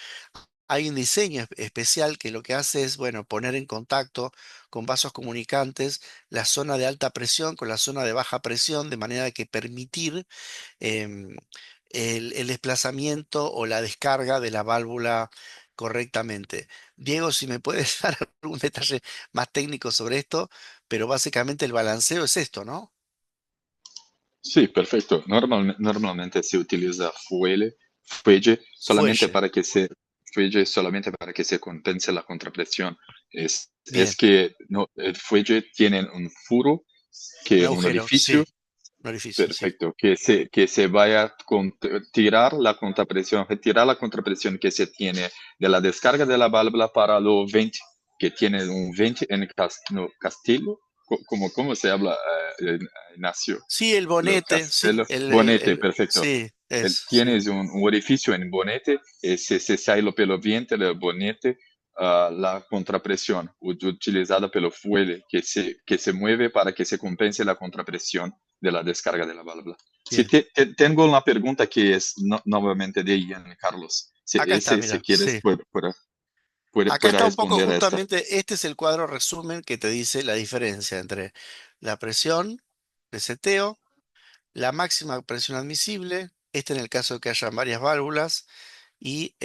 hay un diseño especial que lo que hace es, bueno, poner en contacto con vasos comunicantes la zona de alta presión con la zona de baja presión, de manera que permitir em, el desplazamiento o la descarga de la válvula correctamente. Diego, si me puedes dar algún detalle más técnico sobre esto, pero básicamente el balanceo es esto, ¿no? Sí, perfecto. Normalmente se utiliza Fuelle. fuelle solamente para que se compense la contrapresión. Es Bien. que no, el fuelle tiene un furo, Un un agujero, sí. orificio. Un orificio, sí. Perfecto, que se vaya a tirar la contrapresión, retirar la contrapresión que se tiene de la descarga de la válvula para los 20, que tiene un 20 en no, castillo, ¿cómo se habla, Ignacio? Sí, el Lo bonete, sí. castello, bonete, perfecto. Sí, sí. Tienes un orificio en bonete y se sale pelo vientre del bonete la contrapresión utilizada pelo fuelle que se mueve para que se compense la contrapresión de la descarga de la válvula. Si Bien. tengo una pregunta que es nuevamente de Ian Carlos. Acá está, Si mira, quieres, sí. Acá puede está un poco responder a esta. justamente, este es el cuadro resumen que te dice la diferencia entre la presión de seteo, la máxima presión admisible, este en el caso de que haya varias válvulas, y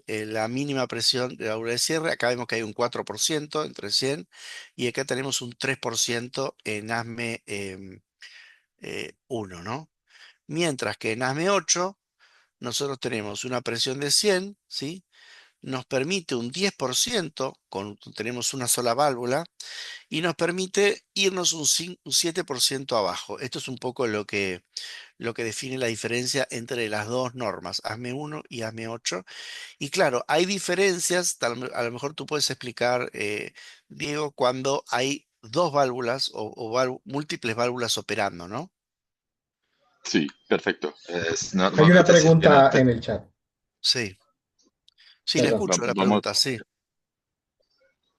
la mínima presión de la válvula de cierre. Acá vemos que hay un 4% entre 100 y acá tenemos un 3% en ASME 1, ¿no? Mientras que en ASME 8 nosotros tenemos una presión de 100, ¿sí? Nos permite un 10%, tenemos una sola válvula, y nos permite irnos un 7% abajo. Esto es un poco lo que define la diferencia entre las dos normas, ASME 1 y ASME 8. Y claro, hay diferencias, a lo mejor tú puedes explicar, Diego, cuando hay dos válvulas o múltiples válvulas operando, ¿no? Sí, perfecto. Es, Hay una normalmente se tiene, pregunta en el chat, Sí, sí, la perdón. escucho la vamos, pregunta, sí,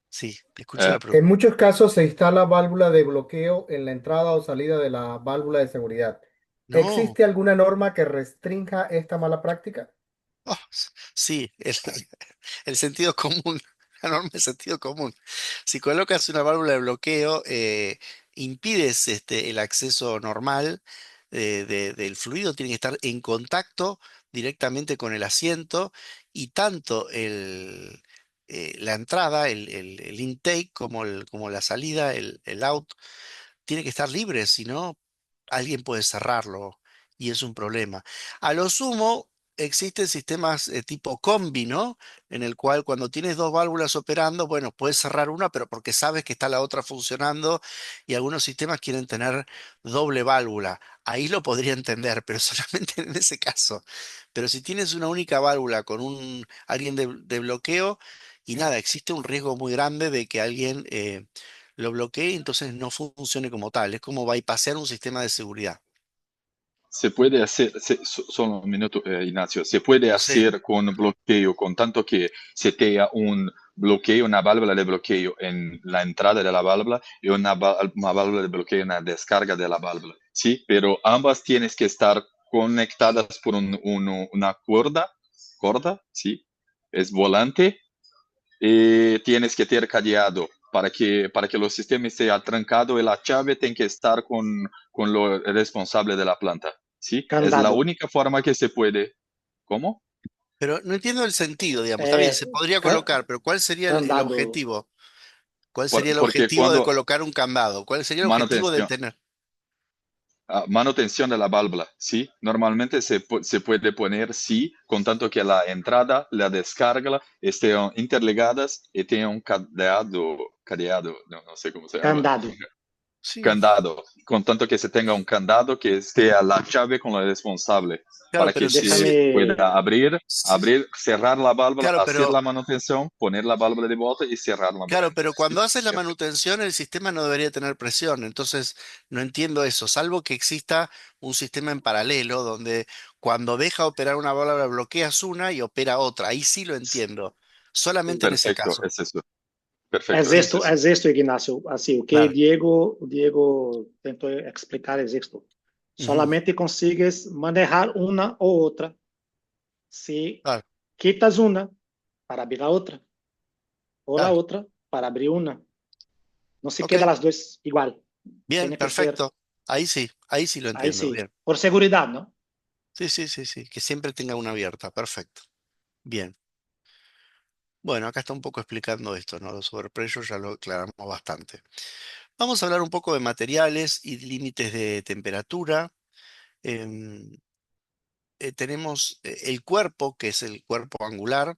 sí, escucho eh, la En pregunta. muchos casos se instala válvula de bloqueo en la entrada o salida de la válvula de seguridad. No. ¿Existe alguna norma que restrinja esta mala práctica? Oh, sí, el sentido común, la norma del sentido común. Si colocas una válvula de bloqueo, impides el acceso normal del fluido, tiene que estar en contacto directamente con el asiento y tanto la entrada, el intake, como la salida, el out, tiene que estar libre, si no, alguien puede cerrarlo y es un problema. A lo sumo, existen sistemas tipo combi, ¿no? En el cual cuando tienes dos válvulas operando, bueno, puedes cerrar una, pero porque sabes que está la otra funcionando y algunos sistemas quieren tener doble válvula. Ahí lo podría entender, pero solamente en ese caso. Pero si tienes una única válvula con alguien de bloqueo y nada, existe un riesgo muy grande de que alguien lo bloquee y entonces no funcione como tal. Es como bypassear un sistema de seguridad. se puede hacer, solo un minuto, Ignacio, se puede Sí. hacer con bloqueo, con tanto que se tenga un bloqueo, una válvula de bloqueo en la entrada de la válvula y una válvula de bloqueo en la descarga de la válvula, ¿sí? Pero ambas tienes que estar conectadas por una cuerda, ¿sí? Es volante y tienes que tener cadeado para que los sistemas estén trancados y la llave tiene que estar con lo responsable de la planta. ¿Sí? Es la Candado. única forma que se puede. ¿Cómo? Pero no entiendo el sentido, digamos. Está bien, Eh, se podría ca- colocar, pero ¿cuál sería el candado. objetivo? ¿Cuál sería el Porque objetivo de cuando colocar un candado? ¿Cuál sería el objetivo de manutención, tener? manutención de la válvula, ¿sí? Normalmente se puede poner sí, con tanto que la entrada, la descarga estén interligadas y tengan un cadeado, no sé cómo se habla. Candado. Sí, Candado, con tanto que se tenga un candado que esté a la llave con la responsable, claro, para pero que se Déjame, pueda abrir, cerrar la válvula, claro, hacer pero la manutención, poner la válvula de vuelta y cerrar la claro, válvula. pero ¿Sí? cuando haces la manutención, el sistema no debería tener presión. Entonces, no entiendo eso, salvo que exista un sistema en paralelo donde cuando deja operar una válvula bloqueas una y opera otra. Ahí sí lo entiendo. Solamente en ese Perfecto, caso. es eso. Perfecto, es eso. Es esto, Ignacio. Así, o que Claro. Diego tentó explicar es esto. Ujú, Solamente consigues manejar una o otra si claro. quitas una para abrir la otra o la Claro. otra para abrir una. No se Ok, queda las dos igual. bien, Tiene que ser perfecto. Ahí sí lo ahí entiendo. sí, Bien. por seguridad, ¿no? Sí, sí, sí, sí. Que siempre tenga una abierta. Perfecto. Bien. Bueno, acá está un poco explicando esto, ¿no? Los overpressure ya lo aclaramos bastante. Vamos a hablar un poco de materiales y límites de temperatura. Em, tenemos el cuerpo, que es el cuerpo angular,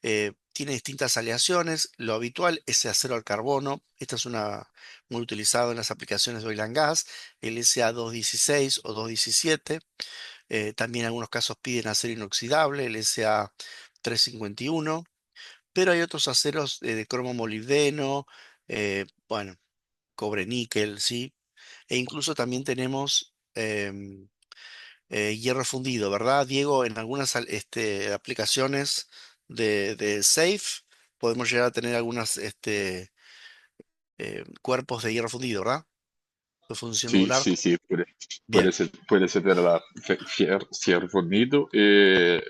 tiene distintas aleaciones. Lo habitual es el acero al carbono. Esta es una muy utilizado en las aplicaciones de oil and gas, el SA216 o 217. También en algunos casos piden acero inoxidable, el SA351. Pero hay otros aceros de cromo molibdeno, bueno, cobre níquel, ¿sí? E incluso también tenemos hierro fundido, ¿verdad, Diego? En algunas aplicaciones de Safe podemos llegar a tener algunos cuerpos de hierro fundido, ¿verdad? De función Sí, modular. sí, sí, Bien, puede ser de la fierro fornido y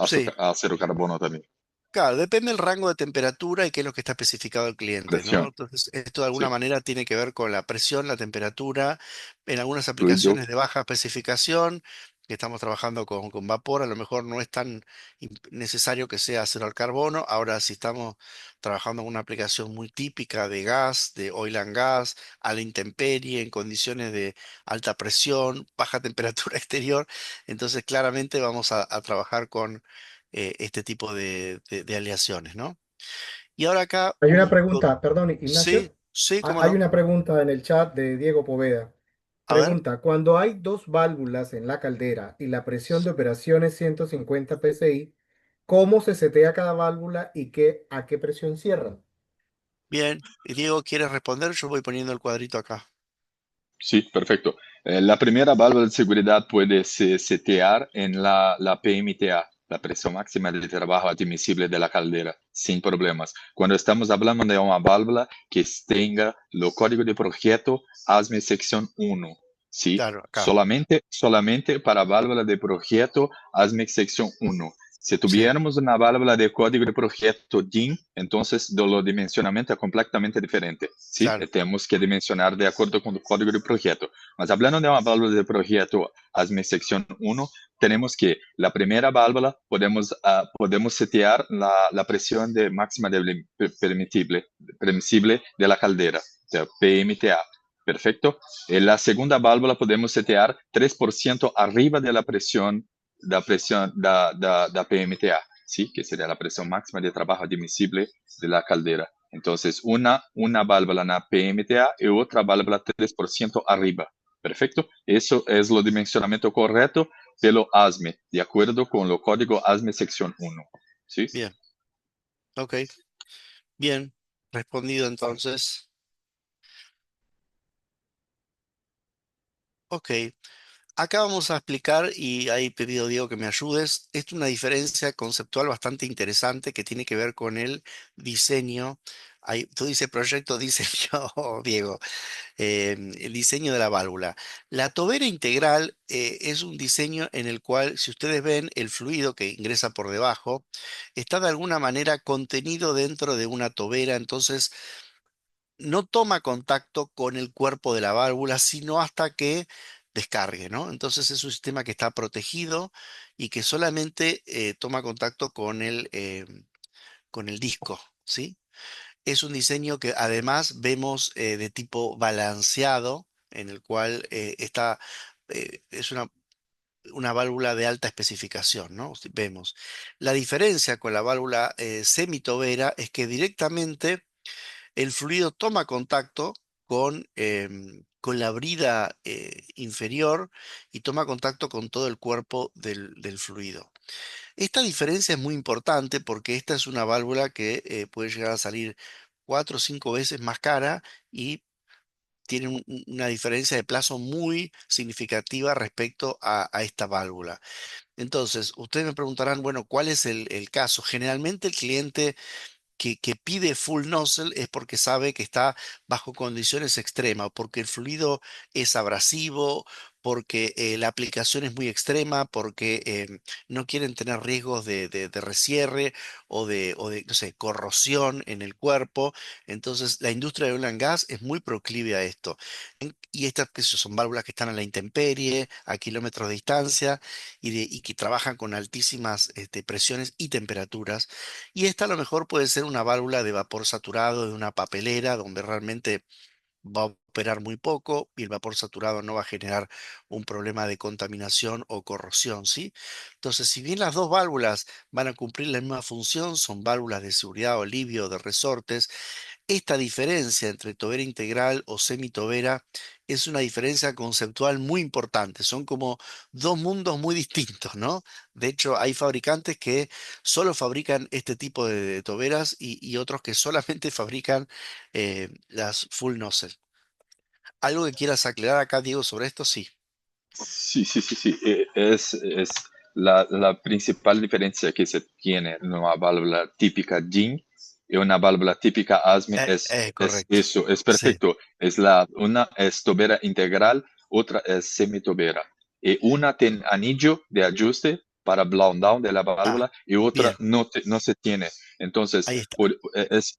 sí. acero carbono también. Claro, depende del rango de temperatura y qué es lo que está especificado el cliente, ¿no? Presión, Entonces, esto de alguna sí. manera tiene que ver con la presión, la temperatura. En algunas Fluido, aplicaciones de baja especificación, que estamos trabajando con vapor, a lo mejor no es tan necesario que sea acero al carbono. Ahora, si estamos trabajando en una aplicación muy típica de gas, de oil and gas, a la intemperie, en condiciones de alta presión, baja temperatura exterior, entonces claramente vamos a trabajar con este tipo de aleaciones, ¿no? Y ahora acá Hay un una mundo. pregunta, perdón, Sí, Ignacio. sí, cómo Hay no. una pregunta en el chat de Diego Poveda. A ver, Pregunta, cuando hay dos válvulas en la caldera y la presión de operación es 150 psi, ¿cómo se setea cada válvula y a qué presión cierran? bien. Y Diego, ¿quieres responder? Yo voy poniendo el cuadrito acá. sí, perfecto. La primera válvula de seguridad puede setear en la PMTA, la presión máxima de trabajo admisible de la caldera, sin problemas. Cuando estamos hablando de una válvula que tenga el código de proyecto ASME sección 1, ¿sí? Claro, acá. Solamente para válvula de proyecto ASME sección 1. Si Sí, tuviéramos una válvula de código de proyecto DIN, entonces lo dimensionamiento es completamente diferente, ¿sí? claro. Tenemos que dimensionar de acuerdo con el código de proyecto. Mas hablando de una válvula de proyecto ASME sección 1, tenemos que la primera válvula podemos setear la presión de máxima permisible de la caldera, de PMTA. Perfecto. En la segunda válvula podemos setear 3% arriba de la PMTA, ¿sí? Que sería la presión máxima de trabajo admisible de la caldera. Entonces, una válvula en la PMTA y otra válvula 3% arriba. Perfecto. Eso es lo dimensionamiento correcto de lo ASME, de acuerdo con lo código ASME sección 1. ¿Sí? Bien, ok. Bien. Respondido entonces. Ok. Acá vamos a explicar, y ahí pedido Diego que me ayudes, es una diferencia conceptual bastante interesante que tiene que ver con el diseño. Ahí, tú dices proyecto, diseño, Diego. El diseño de la válvula. La tobera integral es un diseño en el cual, si ustedes ven, el fluido que ingresa por debajo está de alguna manera contenido dentro de una tobera, entonces no toma contacto con el cuerpo de la válvula, sino hasta que descargue, ¿no? Entonces es un sistema que está protegido y que solamente toma contacto con el disco, ¿sí? Es un diseño que además vemos de tipo balanceado, en el cual es una válvula de alta especificación, ¿no? Si vemos. La diferencia con la válvula semitobera es que directamente el fluido toma contacto con la brida inferior y toma contacto con todo el cuerpo del fluido. Esta diferencia es muy importante porque esta es una válvula que puede llegar a salir 4 o 5 veces más cara y tienen una diferencia de plazo muy significativa respecto a esta válvula. Entonces, ustedes me preguntarán, bueno, ¿cuál es el caso? Generalmente el cliente que pide full nozzle es porque sabe que está bajo condiciones extremas, porque el fluido es abrasivo, porque la aplicación es muy extrema, porque no quieren tener riesgos de resierre o de, no sé, corrosión en el cuerpo. Entonces, la industria de oil and gas es muy proclive a esto. Y estas qué sé yo, son válvulas que están a la intemperie, a kilómetros de distancia y que trabajan con altísimas presiones y temperaturas. Y esta a lo mejor puede ser una válvula de vapor saturado de una papelera donde realmente va a operar muy poco y el vapor saturado no va a generar un problema de contaminación o corrosión, ¿sí? Entonces, si bien las dos válvulas van a cumplir la misma función, son válvulas de seguridad o alivio de resortes, esta diferencia entre tobera integral o semitobera es una diferencia conceptual muy importante. Son como dos mundos muy distintos, ¿no? De hecho, hay fabricantes que solo fabrican este tipo de toberas y otros que solamente fabrican las full nozzle. ¿Algo que quieras aclarar acá, Diego, sobre esto? Sí. Sí, sí, sí, sí. Es la principal diferencia que se tiene en una válvula típica DIN y una válvula típica ASME es Correcto. eso, es Sí, perfecto. Una es tobera integral, otra es semitobera. Y una tiene anillo de ajuste para blow down de la ah, válvula y otra bien, no se tiene. Entonces, ahí está.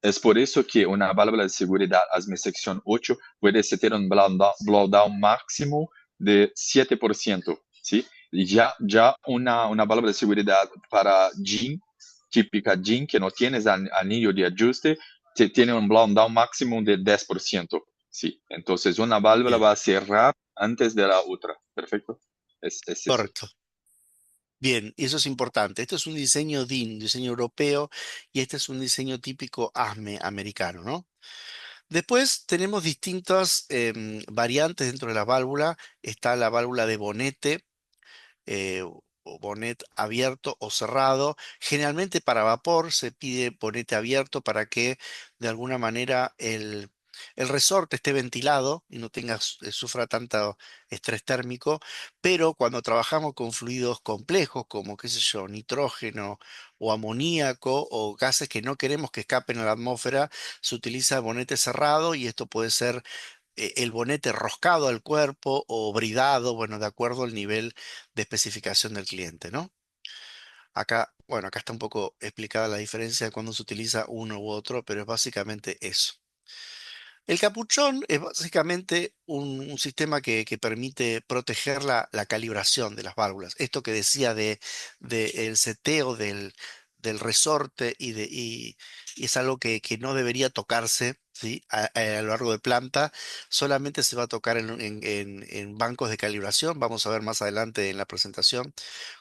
es por eso que una válvula de seguridad ASME sección 8 puede tener un blow down máximo de 7%, ¿sí? Y ya una válvula de seguridad para jean, típica jean, que no tienes anillo de ajuste, tiene un blow down máximo de 10%, ¿sí? Entonces una válvula Bien, va a cerrar antes de la otra, ¿perfecto? Es eso. correcto. Bien, y eso es importante. Esto es un diseño DIN, un diseño europeo, y este es un diseño típico ASME americano, ¿no? Después tenemos distintas variantes dentro de la válvula. Está la válvula de bonete, o bonnet abierto o cerrado. Generalmente para vapor se pide bonete abierto para que de alguna manera el resorte esté ventilado y no sufra tanto estrés térmico, pero cuando trabajamos con fluidos complejos como, qué sé yo, nitrógeno o amoníaco o gases que no queremos que escapen a la atmósfera, se utiliza bonete cerrado y esto puede ser el bonete roscado al cuerpo o bridado, bueno, de acuerdo al nivel de especificación del cliente, ¿no? Acá, bueno, acá está un poco explicada la diferencia de cuando se utiliza uno u otro, pero es básicamente eso. El capuchón es básicamente un sistema que permite proteger la calibración de las válvulas. Esto que decía de el seteo del resorte y es algo que no debería tocarse, ¿sí? A lo largo de planta, solamente se va a tocar en bancos de calibración. Vamos a ver más adelante en la presentación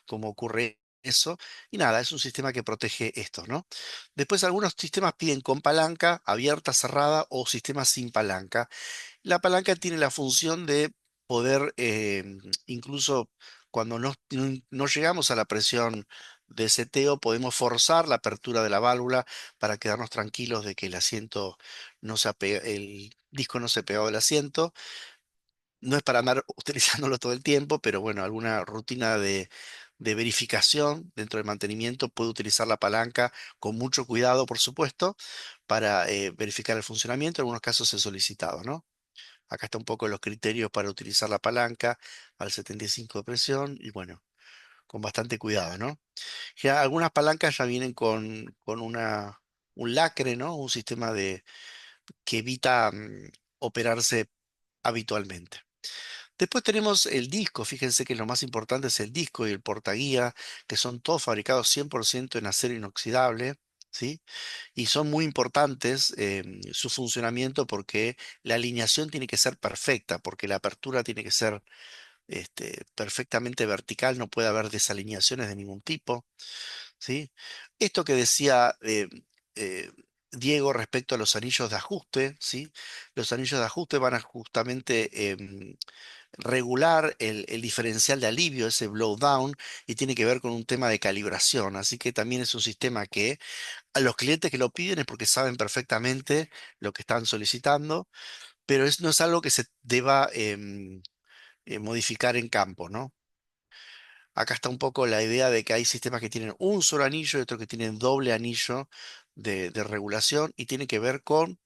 cómo ocurre eso. Y nada, es un sistema que protege esto, ¿no? Después algunos sistemas piden con palanca, abierta, cerrada o sistemas sin palanca. La palanca tiene la función de poder, incluso cuando no llegamos a la presión de seteo, podemos forzar la apertura de la válvula para quedarnos tranquilos de que el asiento no se el disco no se pegado del asiento. No es para andar utilizándolo todo el tiempo, pero bueno, alguna rutina de verificación dentro del mantenimiento puede utilizar la palanca con mucho cuidado, por supuesto, para verificar el funcionamiento. En algunos casos es solicitado, ¿no? Acá está un poco los criterios para utilizar la palanca al 75 de presión y bueno, con bastante cuidado, ¿no? Ya algunas palancas ya vienen con un lacre, ¿no? Un sistema que evita operarse habitualmente. Después tenemos el disco, fíjense que lo más importante es el disco y el portaguía, que son todos fabricados 100% en acero inoxidable, ¿sí? Y son muy importantes su funcionamiento porque la alineación tiene que ser perfecta, porque la apertura tiene que ser perfectamente vertical, no puede haber desalineaciones de ningún tipo, ¿sí? Esto que decía eh, Diego respecto a los anillos de ajuste, ¿sí? Los anillos de ajuste van a justamente regular el diferencial de alivio, ese blow down, y tiene que ver con un tema de calibración. Así que también es un sistema que a los clientes que lo piden es porque saben perfectamente lo que están solicitando. pero no es algo que se deba modificar en campo, ¿no? Acá está un poco la idea de que hay sistemas que tienen un solo anillo y otros que tienen doble anillo de regulación y tiene que ver con,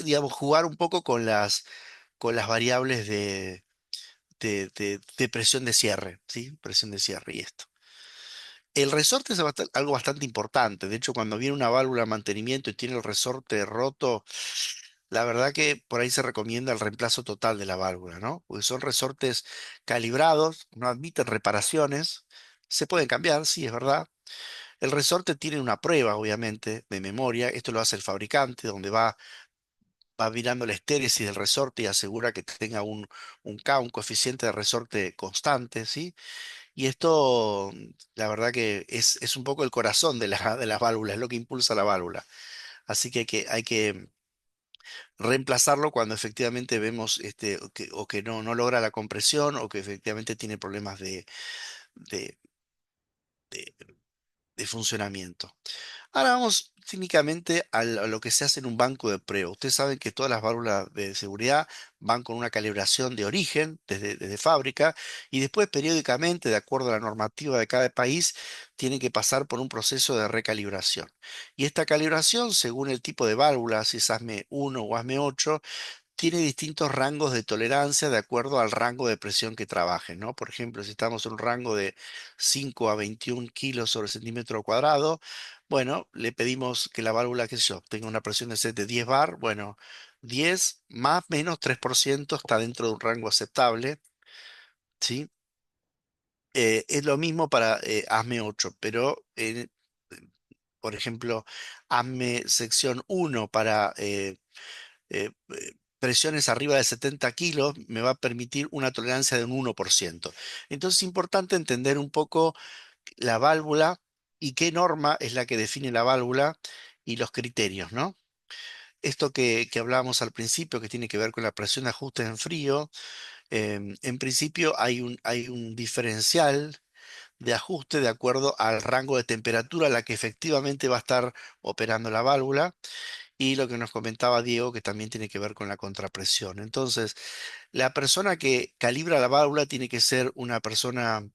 digamos, jugar un poco con las variables de presión de cierre, ¿sí? Presión de cierre y esto. El resorte es algo bastante importante. De hecho, cuando viene una válvula de mantenimiento y tiene el resorte roto, la verdad que por ahí se recomienda el reemplazo total de la válvula, ¿no? Porque son resortes calibrados, no admiten reparaciones. Se pueden cambiar, sí, es verdad. El resorte tiene una prueba, obviamente, de memoria. Esto lo hace el fabricante, donde va mirando la estéresis del resorte y asegura que tenga un coeficiente de resorte constante, ¿sí? Y esto, la verdad que es un poco el corazón de las válvulas, es lo que impulsa la válvula. Así que hay que reemplazarlo cuando efectivamente vemos o que no logra la compresión o que efectivamente tiene problemas de, de- de funcionamiento. Ahora vamos técnicamente a lo que se hace en un banco de prueba. Ustedes saben que todas las válvulas de seguridad van con una calibración de origen desde fábrica y después periódicamente, de acuerdo a la normativa de cada país, tienen que pasar por un proceso de recalibración. Y esta calibración, según el tipo de válvula, si es ASME 1 o ASME 8, tiene distintos rangos de tolerancia de acuerdo al rango de presión que trabajen, ¿no? Por ejemplo, si estamos en un rango de 5 a 21 kilos sobre centímetro cuadrado, bueno, le pedimos que la válvula, qué sé yo, tenga una presión de set de 10 bar, bueno, 10 más menos 3% está dentro de un rango aceptable, ¿sí? Es lo mismo para ASME 8, pero por ejemplo, ASME sección 1 para presiones arriba de 70 kilos me va a permitir una tolerancia de un 1%. Entonces es importante entender un poco la válvula y qué norma es la que define la válvula y los criterios, ¿no? Esto que hablábamos al principio, que tiene que ver con la presión de ajuste en frío, en principio hay un diferencial de ajuste de acuerdo al rango de temperatura a la que efectivamente va a estar operando la válvula y lo que nos comentaba Diego, que también tiene que ver con la contrapresión. Entonces, la persona que calibra la válvula tiene que ser una persona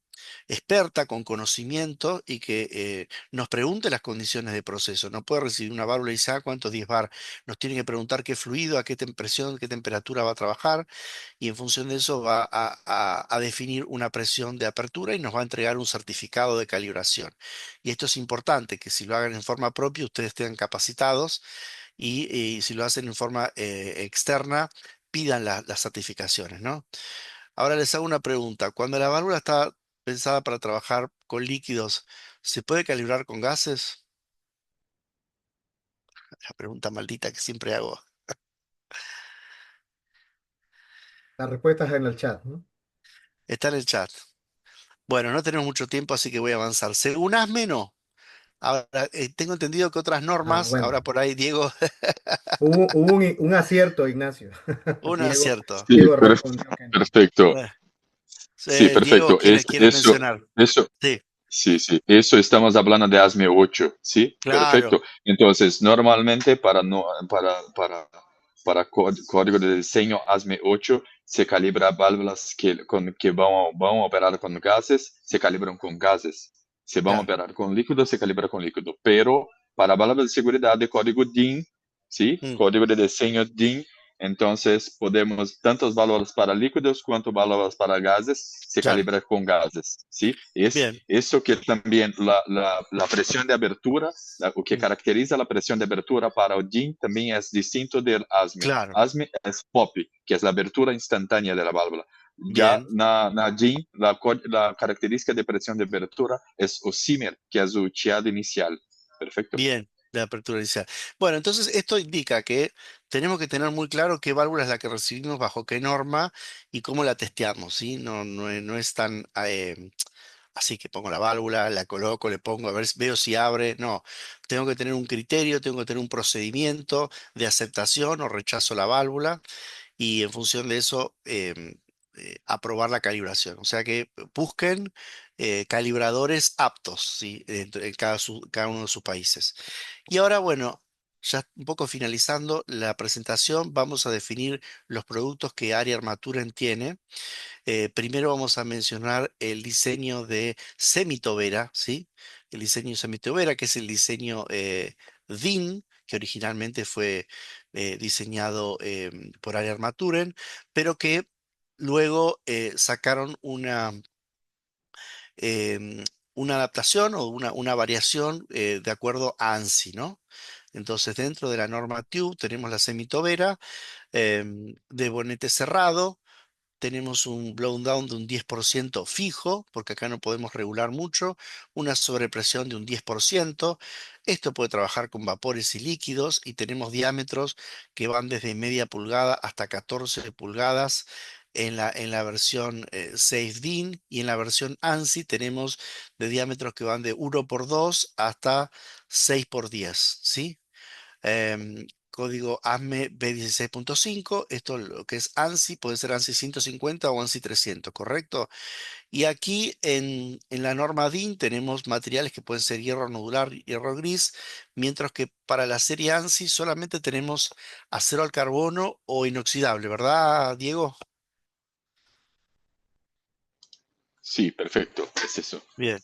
experta, con conocimiento y que nos pregunte las condiciones de proceso. No puede recibir una válvula y dice, ¿cuántos 10 bar? Nos tiene que preguntar qué fluido, a qué presión, qué temperatura va a trabajar y en función de eso va a definir una presión de apertura y nos va a entregar un certificado de calibración. Y esto es importante, que si lo hagan en forma propia, ustedes estén capacitados y si lo hacen en forma externa, pidan las certificaciones, ¿no? Ahora les hago una pregunta. Cuando la válvula está pensada para trabajar con líquidos, ¿se puede calibrar con gases? La pregunta maldita que siempre hago. La respuesta es en el chat, ¿no? Está en el chat. Bueno, no tenemos mucho tiempo, así que voy a avanzar. Según ASME, no. Ahora, tengo entendido que otras Ah, normas, bueno. ahora por ahí, Diego, Hubo un acierto, Ignacio. un Diego, acierto. Sí, Diego respondió que no. perfecto. Eh, Sí, Diego, perfecto. ¿quieres mencionar? Eso, Sí, sí, sí. Eso estamos hablando de ASME 8, ¿sí? claro, Perfecto. Entonces, normalmente para código de diseño ASME 8 se calibra válvulas que van a operar con gases, se calibran con gases. Se van a claro. operar con líquido, se calibra con líquido. Pero para válvulas de seguridad de código DIN, ¿sí? Mm, Código de diseño DIN, entonces podemos tantas válvulas para líquidos quanto válvulas para gases se claro. calibra con gases, ¿sí? Es Bien. eso que también la presión de abertura, o que Mm, caracteriza la presión de abertura para o DIN también es distinto del ASME. claro. ASME es POP, que es la abertura instantánea de la válvula. Ya Bien. na DIN, la característica de presión de abertura es o simmer, que es o chiado inicial. Perfecto. Bien, de apertura inicial. Bueno, entonces esto indica que tenemos que tener muy claro qué válvula es la que recibimos, bajo qué norma y cómo la testeamos, ¿sí? No es tan así que pongo la válvula, la coloco, le pongo, a ver, veo si abre. No, tengo que tener un criterio, tengo que tener un procedimiento de aceptación o rechazo a la válvula y en función de eso aprobar la calibración. O sea que busquen calibradores aptos, ¿sí? En cada uno de sus países. Y ahora, bueno, ya un poco finalizando la presentación, vamos a definir los productos que Área Armaturen tiene. Primero vamos a mencionar el diseño de semitobera, ¿sí? El diseño de semitobera, que es el diseño DIN, que originalmente fue diseñado por Área Armaturen, pero que luego sacaron em, una adaptación o una variación de acuerdo a ANSI, ¿no? Entonces, dentro de la norma TÜV tenemos la semitobera de bonete cerrado. Tenemos un blown down de un 10% fijo, porque acá no podemos regular mucho, una sobrepresión de un 10%. Esto puede trabajar con vapores y líquidos y tenemos diámetros que van desde media pulgada hasta 14 pulgadas en la versión Safe DIN, y en la versión ANSI tenemos de diámetros que van de 1 por 2 hasta 6 por 10, ¿sí? Código ASME B16.5, esto lo que es ANSI, puede ser ANSI 150 o ANSI 300, ¿correcto? Y aquí en la norma DIN tenemos materiales que pueden ser hierro nodular, hierro gris, mientras que para la serie ANSI solamente tenemos acero al carbono o inoxidable, ¿verdad, Diego? Sí, perfecto, es eso. Bien.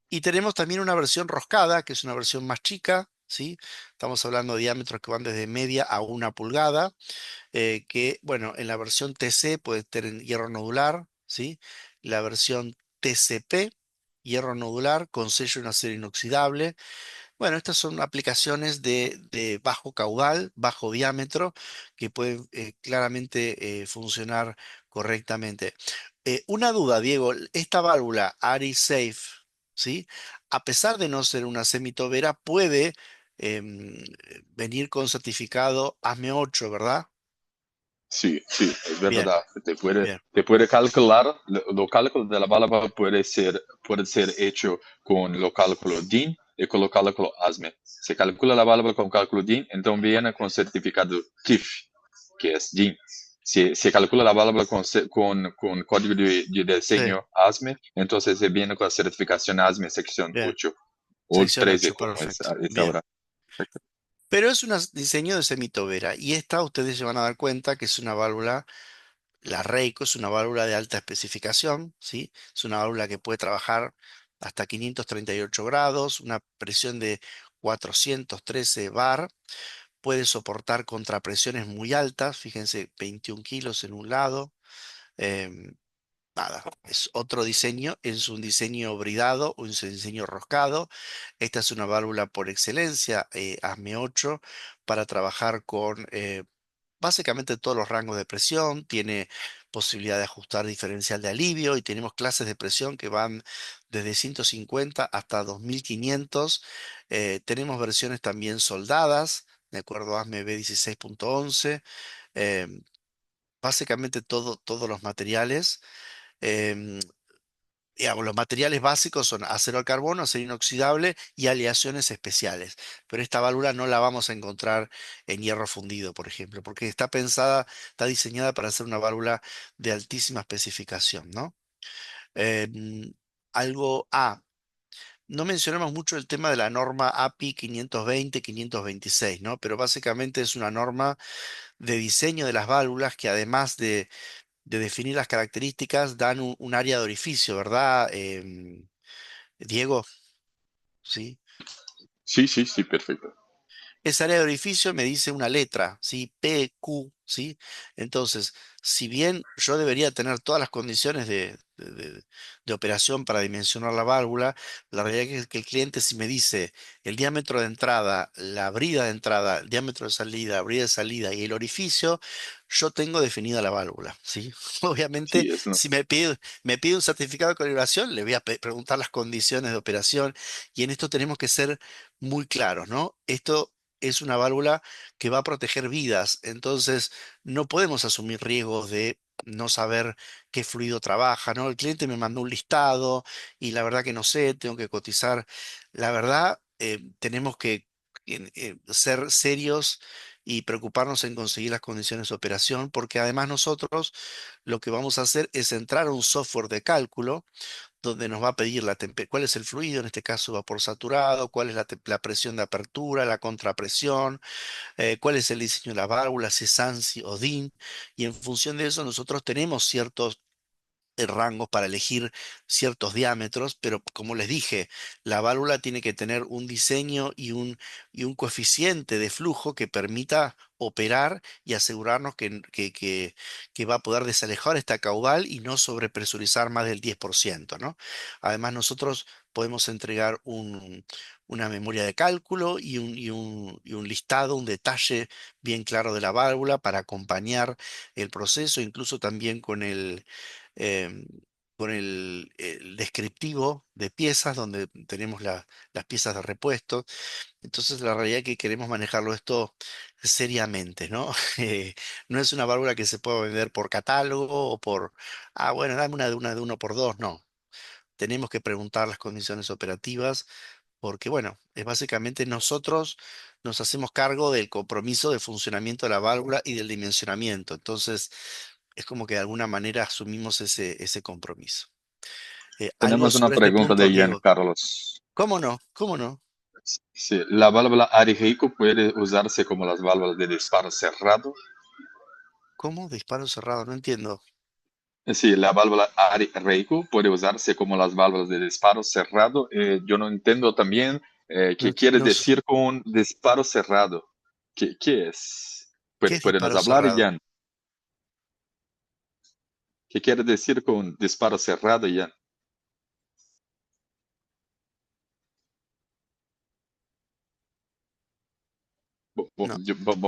Y tenemos también una versión roscada, que es una versión más chica, ¿sí? Estamos hablando de diámetros que van desde media a 1 pulgada. Que, bueno, en la versión TC puede tener hierro nodular, ¿sí? La versión TCP, hierro nodular con sello en acero inoxidable. Bueno, estas son aplicaciones de bajo caudal, bajo diámetro, que pueden claramente funcionar correctamente. Una duda, Diego, esta válvula AriSafe, ¿sí? A pesar de no ser una semitobera, puede venir con certificado ASME 8, ¿verdad? Sí, sí, es Bien, verdad. bien, Te puede calcular, lo cálculo de la válvula puede ser hecho con lo cálculo DIN y con lo cálculo ASME. Se calcula la válvula con cálculo DIN, entonces viene con certificado TIF, que es DIN. Si se calcula la válvula con código de sí, diseño ASME, entonces se viene con la certificación ASME sección bien. 8 o Sección 13 8, como es perfecto. Bien. ahora. Pero es un diseño de semitobera y esta ustedes se van a dar cuenta que es una válvula, la Reiko es una válvula de alta especificación, ¿sí? Es una válvula que puede trabajar hasta 538 grados, una presión de 413 bar, puede soportar contrapresiones muy altas, fíjense, 21 kilos en un lado. em, Nada, es otro diseño, es un diseño bridado, un diseño roscado. Esta es una válvula por excelencia, ASME 8, para trabajar con básicamente todos los rangos de presión. Tiene posibilidad de ajustar diferencial de alivio y tenemos clases de presión que van desde 150 hasta 2500. Tenemos versiones también soldadas, de acuerdo a ASME B16.11. em, Básicamente todos los materiales. em, Digamos, los materiales básicos son acero al carbono, acero inoxidable y aleaciones especiales. Pero esta válvula no la vamos a encontrar en hierro fundido, por ejemplo, porque está pensada, está diseñada para ser una válvula de altísima especificación, ¿no? Em, Algo A. No mencionamos mucho el tema de la norma API 520-526, ¿no? Pero básicamente es una norma de diseño de las válvulas que, además de definir las características, dan un área de orificio, ¿verdad? Diego, ¿sí? Sí, sí, sí, perfecto. Esa área de orificio me dice una letra, ¿sí? P, Q, ¿sí? Entonces, si bien yo debería tener todas las condiciones de operación para dimensionar la válvula, la realidad es que el cliente, si me dice el diámetro de entrada, la brida de entrada, el diámetro de salida, brida de salida y el orificio, yo tengo definida la válvula, ¿sí? Obviamente, Sí, es, no. si me pide un certificado de calibración, le voy a preguntar las condiciones de operación, y en esto tenemos que ser muy claros, ¿no? Esto es una válvula que va a proteger vidas, entonces no podemos asumir riesgos de no saber qué fluido trabaja, ¿no? El cliente me mandó un listado y la verdad que no sé, tengo que cotizar. La verdad, tenemos que ser serios y preocuparnos en conseguir las condiciones de operación, porque además nosotros lo que vamos a hacer es entrar a un software de cálculo donde nos va a pedir cuál es el fluido, en este caso vapor saturado, cuál es la presión de apertura, la contrapresión, cuál es el diseño de la válvula, si es ANSI o DIN, y en función de eso nosotros tenemos ciertos rangos para elegir ciertos diámetros, pero como les dije, la válvula tiene que tener un diseño y un coeficiente de flujo que permita operar y asegurarnos que va a poder desalejar esta caudal y no sobrepresurizar más del 10%, ¿no? Además, nosotros podemos entregar una memoria de cálculo y un listado, un detalle bien claro de la válvula para acompañar el proceso, incluso también em, con el descriptivo de piezas, donde tenemos las piezas de repuesto. Entonces, la realidad es que queremos manejarlo esto seriamente, ¿no? No es una válvula que se pueda vender por catálogo o bueno, dame una de uno por dos, no. Tenemos que preguntar las condiciones operativas porque, bueno, es básicamente nosotros nos hacemos cargo del compromiso de funcionamiento de la válvula y del dimensionamiento. Entonces, es como que de alguna manera asumimos ese compromiso. Algo Tenemos una sobre este pregunta punto, de Ian Diego. Carlos. ¿Cómo no? ¿Cómo no? Sí, ¿la válvula Ari-Heiko puede usarse como las válvulas de disparo cerrado? ¿Cómo? Disparo cerrado, no entiendo. Sí, la válvula Ari-Reiko puede usarse como las válvulas de disparo cerrado. Yo no entiendo también No, qué quiere no sé. decir con disparo cerrado. ¿Qué es? ¿Qué es ¿Puedes disparo hablar, cerrado? Ian? ¿Qué quiere decir con disparo cerrado, Ian? No.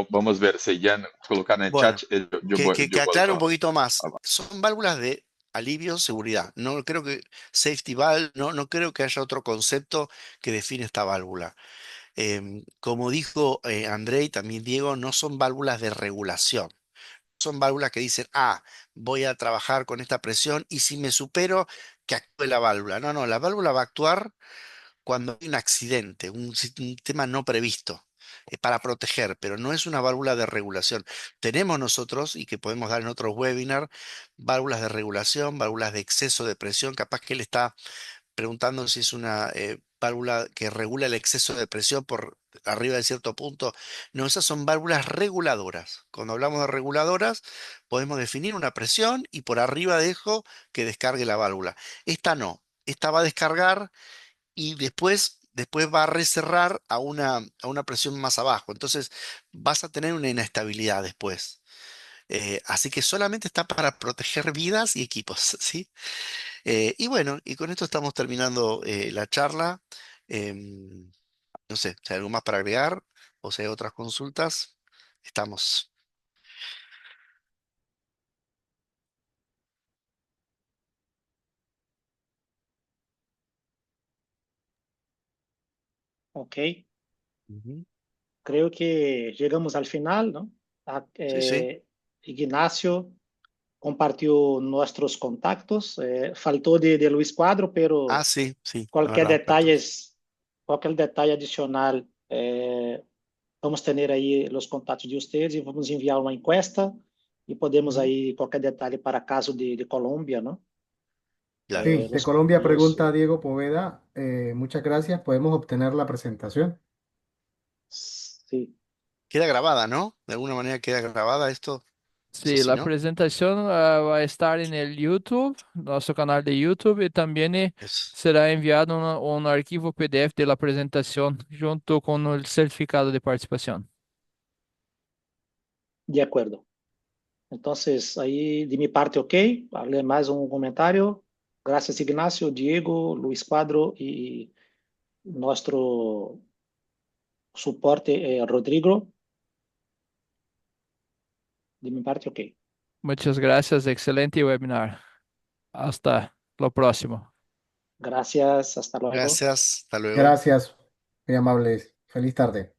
Vamos a ver si Ian colocar en el chat. Bueno, que Yo aclare un vuelvo poquito más. a- Son válvulas de alivio, seguridad. No creo que safety valve, no creo que haya otro concepto que define esta válvula. Como dijo André y también Diego, no son válvulas de regulación. Son válvulas que dicen, voy a trabajar con esta presión y si me supero, que actúe la válvula. No, la válvula va a actuar cuando hay un accidente, un tema no previsto, para proteger, pero no es una válvula de regulación. Tenemos nosotros, y que podemos dar en otros webinar, válvulas de regulación, válvulas de exceso de presión, capaz que él está preguntando si es una válvula que regula el exceso de presión por arriba de cierto punto. No, esas son válvulas reguladoras. Cuando hablamos de reguladoras, podemos definir una presión y por arriba dejo que descargue la válvula. Esta no. Esta va a descargar y después va a recerrar a una presión más abajo. Entonces vas a tener una inestabilidad después. Así que solamente está para proteger vidas y equipos, ¿sí? Y bueno, y con esto estamos terminando la charla. Em, no sé, si hay algo más para agregar o si hay otras consultas, estamos. Ok, Ujú. creo que llegamos al final, ¿no? Sí, sí. Ignacio compartió nuestros contactos, faltó de Luis Cuadro, pero Sí, sí, la qualquer verdad, faltó. detalles, qualquer detalle adicional, vamos ter aí os contatos de vocês e vamos enviar uma encuesta e podemos Ujú. aí qualquer detalhe para caso de Colômbia, ¿no? Claro. Sí, de Los, Colombia los, pregunta Diego Poveda. Muchas gracias. ¿Podemos obtener la presentación? sí, Queda grabada, ¿no? De alguna manera queda grabada esto. Eso Sí, sí, la ¿no? presentación va a estar en el YouTube, nuestro canal de YouTube, y también Es, será enviado un archivo PDF de la presentación junto con el certificado de participación. de acordo. Então, aí de minha parte, ok. Vale mais um comentário. Graças, Ignacio, Diego, Luis Cuadro e nosso suporte, Rodrigo. De minha parte, ok. Muchas gracias, excelente webinar. Hasta lo próximo. Gracias, hasta luego. gracias, hasta luego. Gracias, muy amables. Feliz tarde.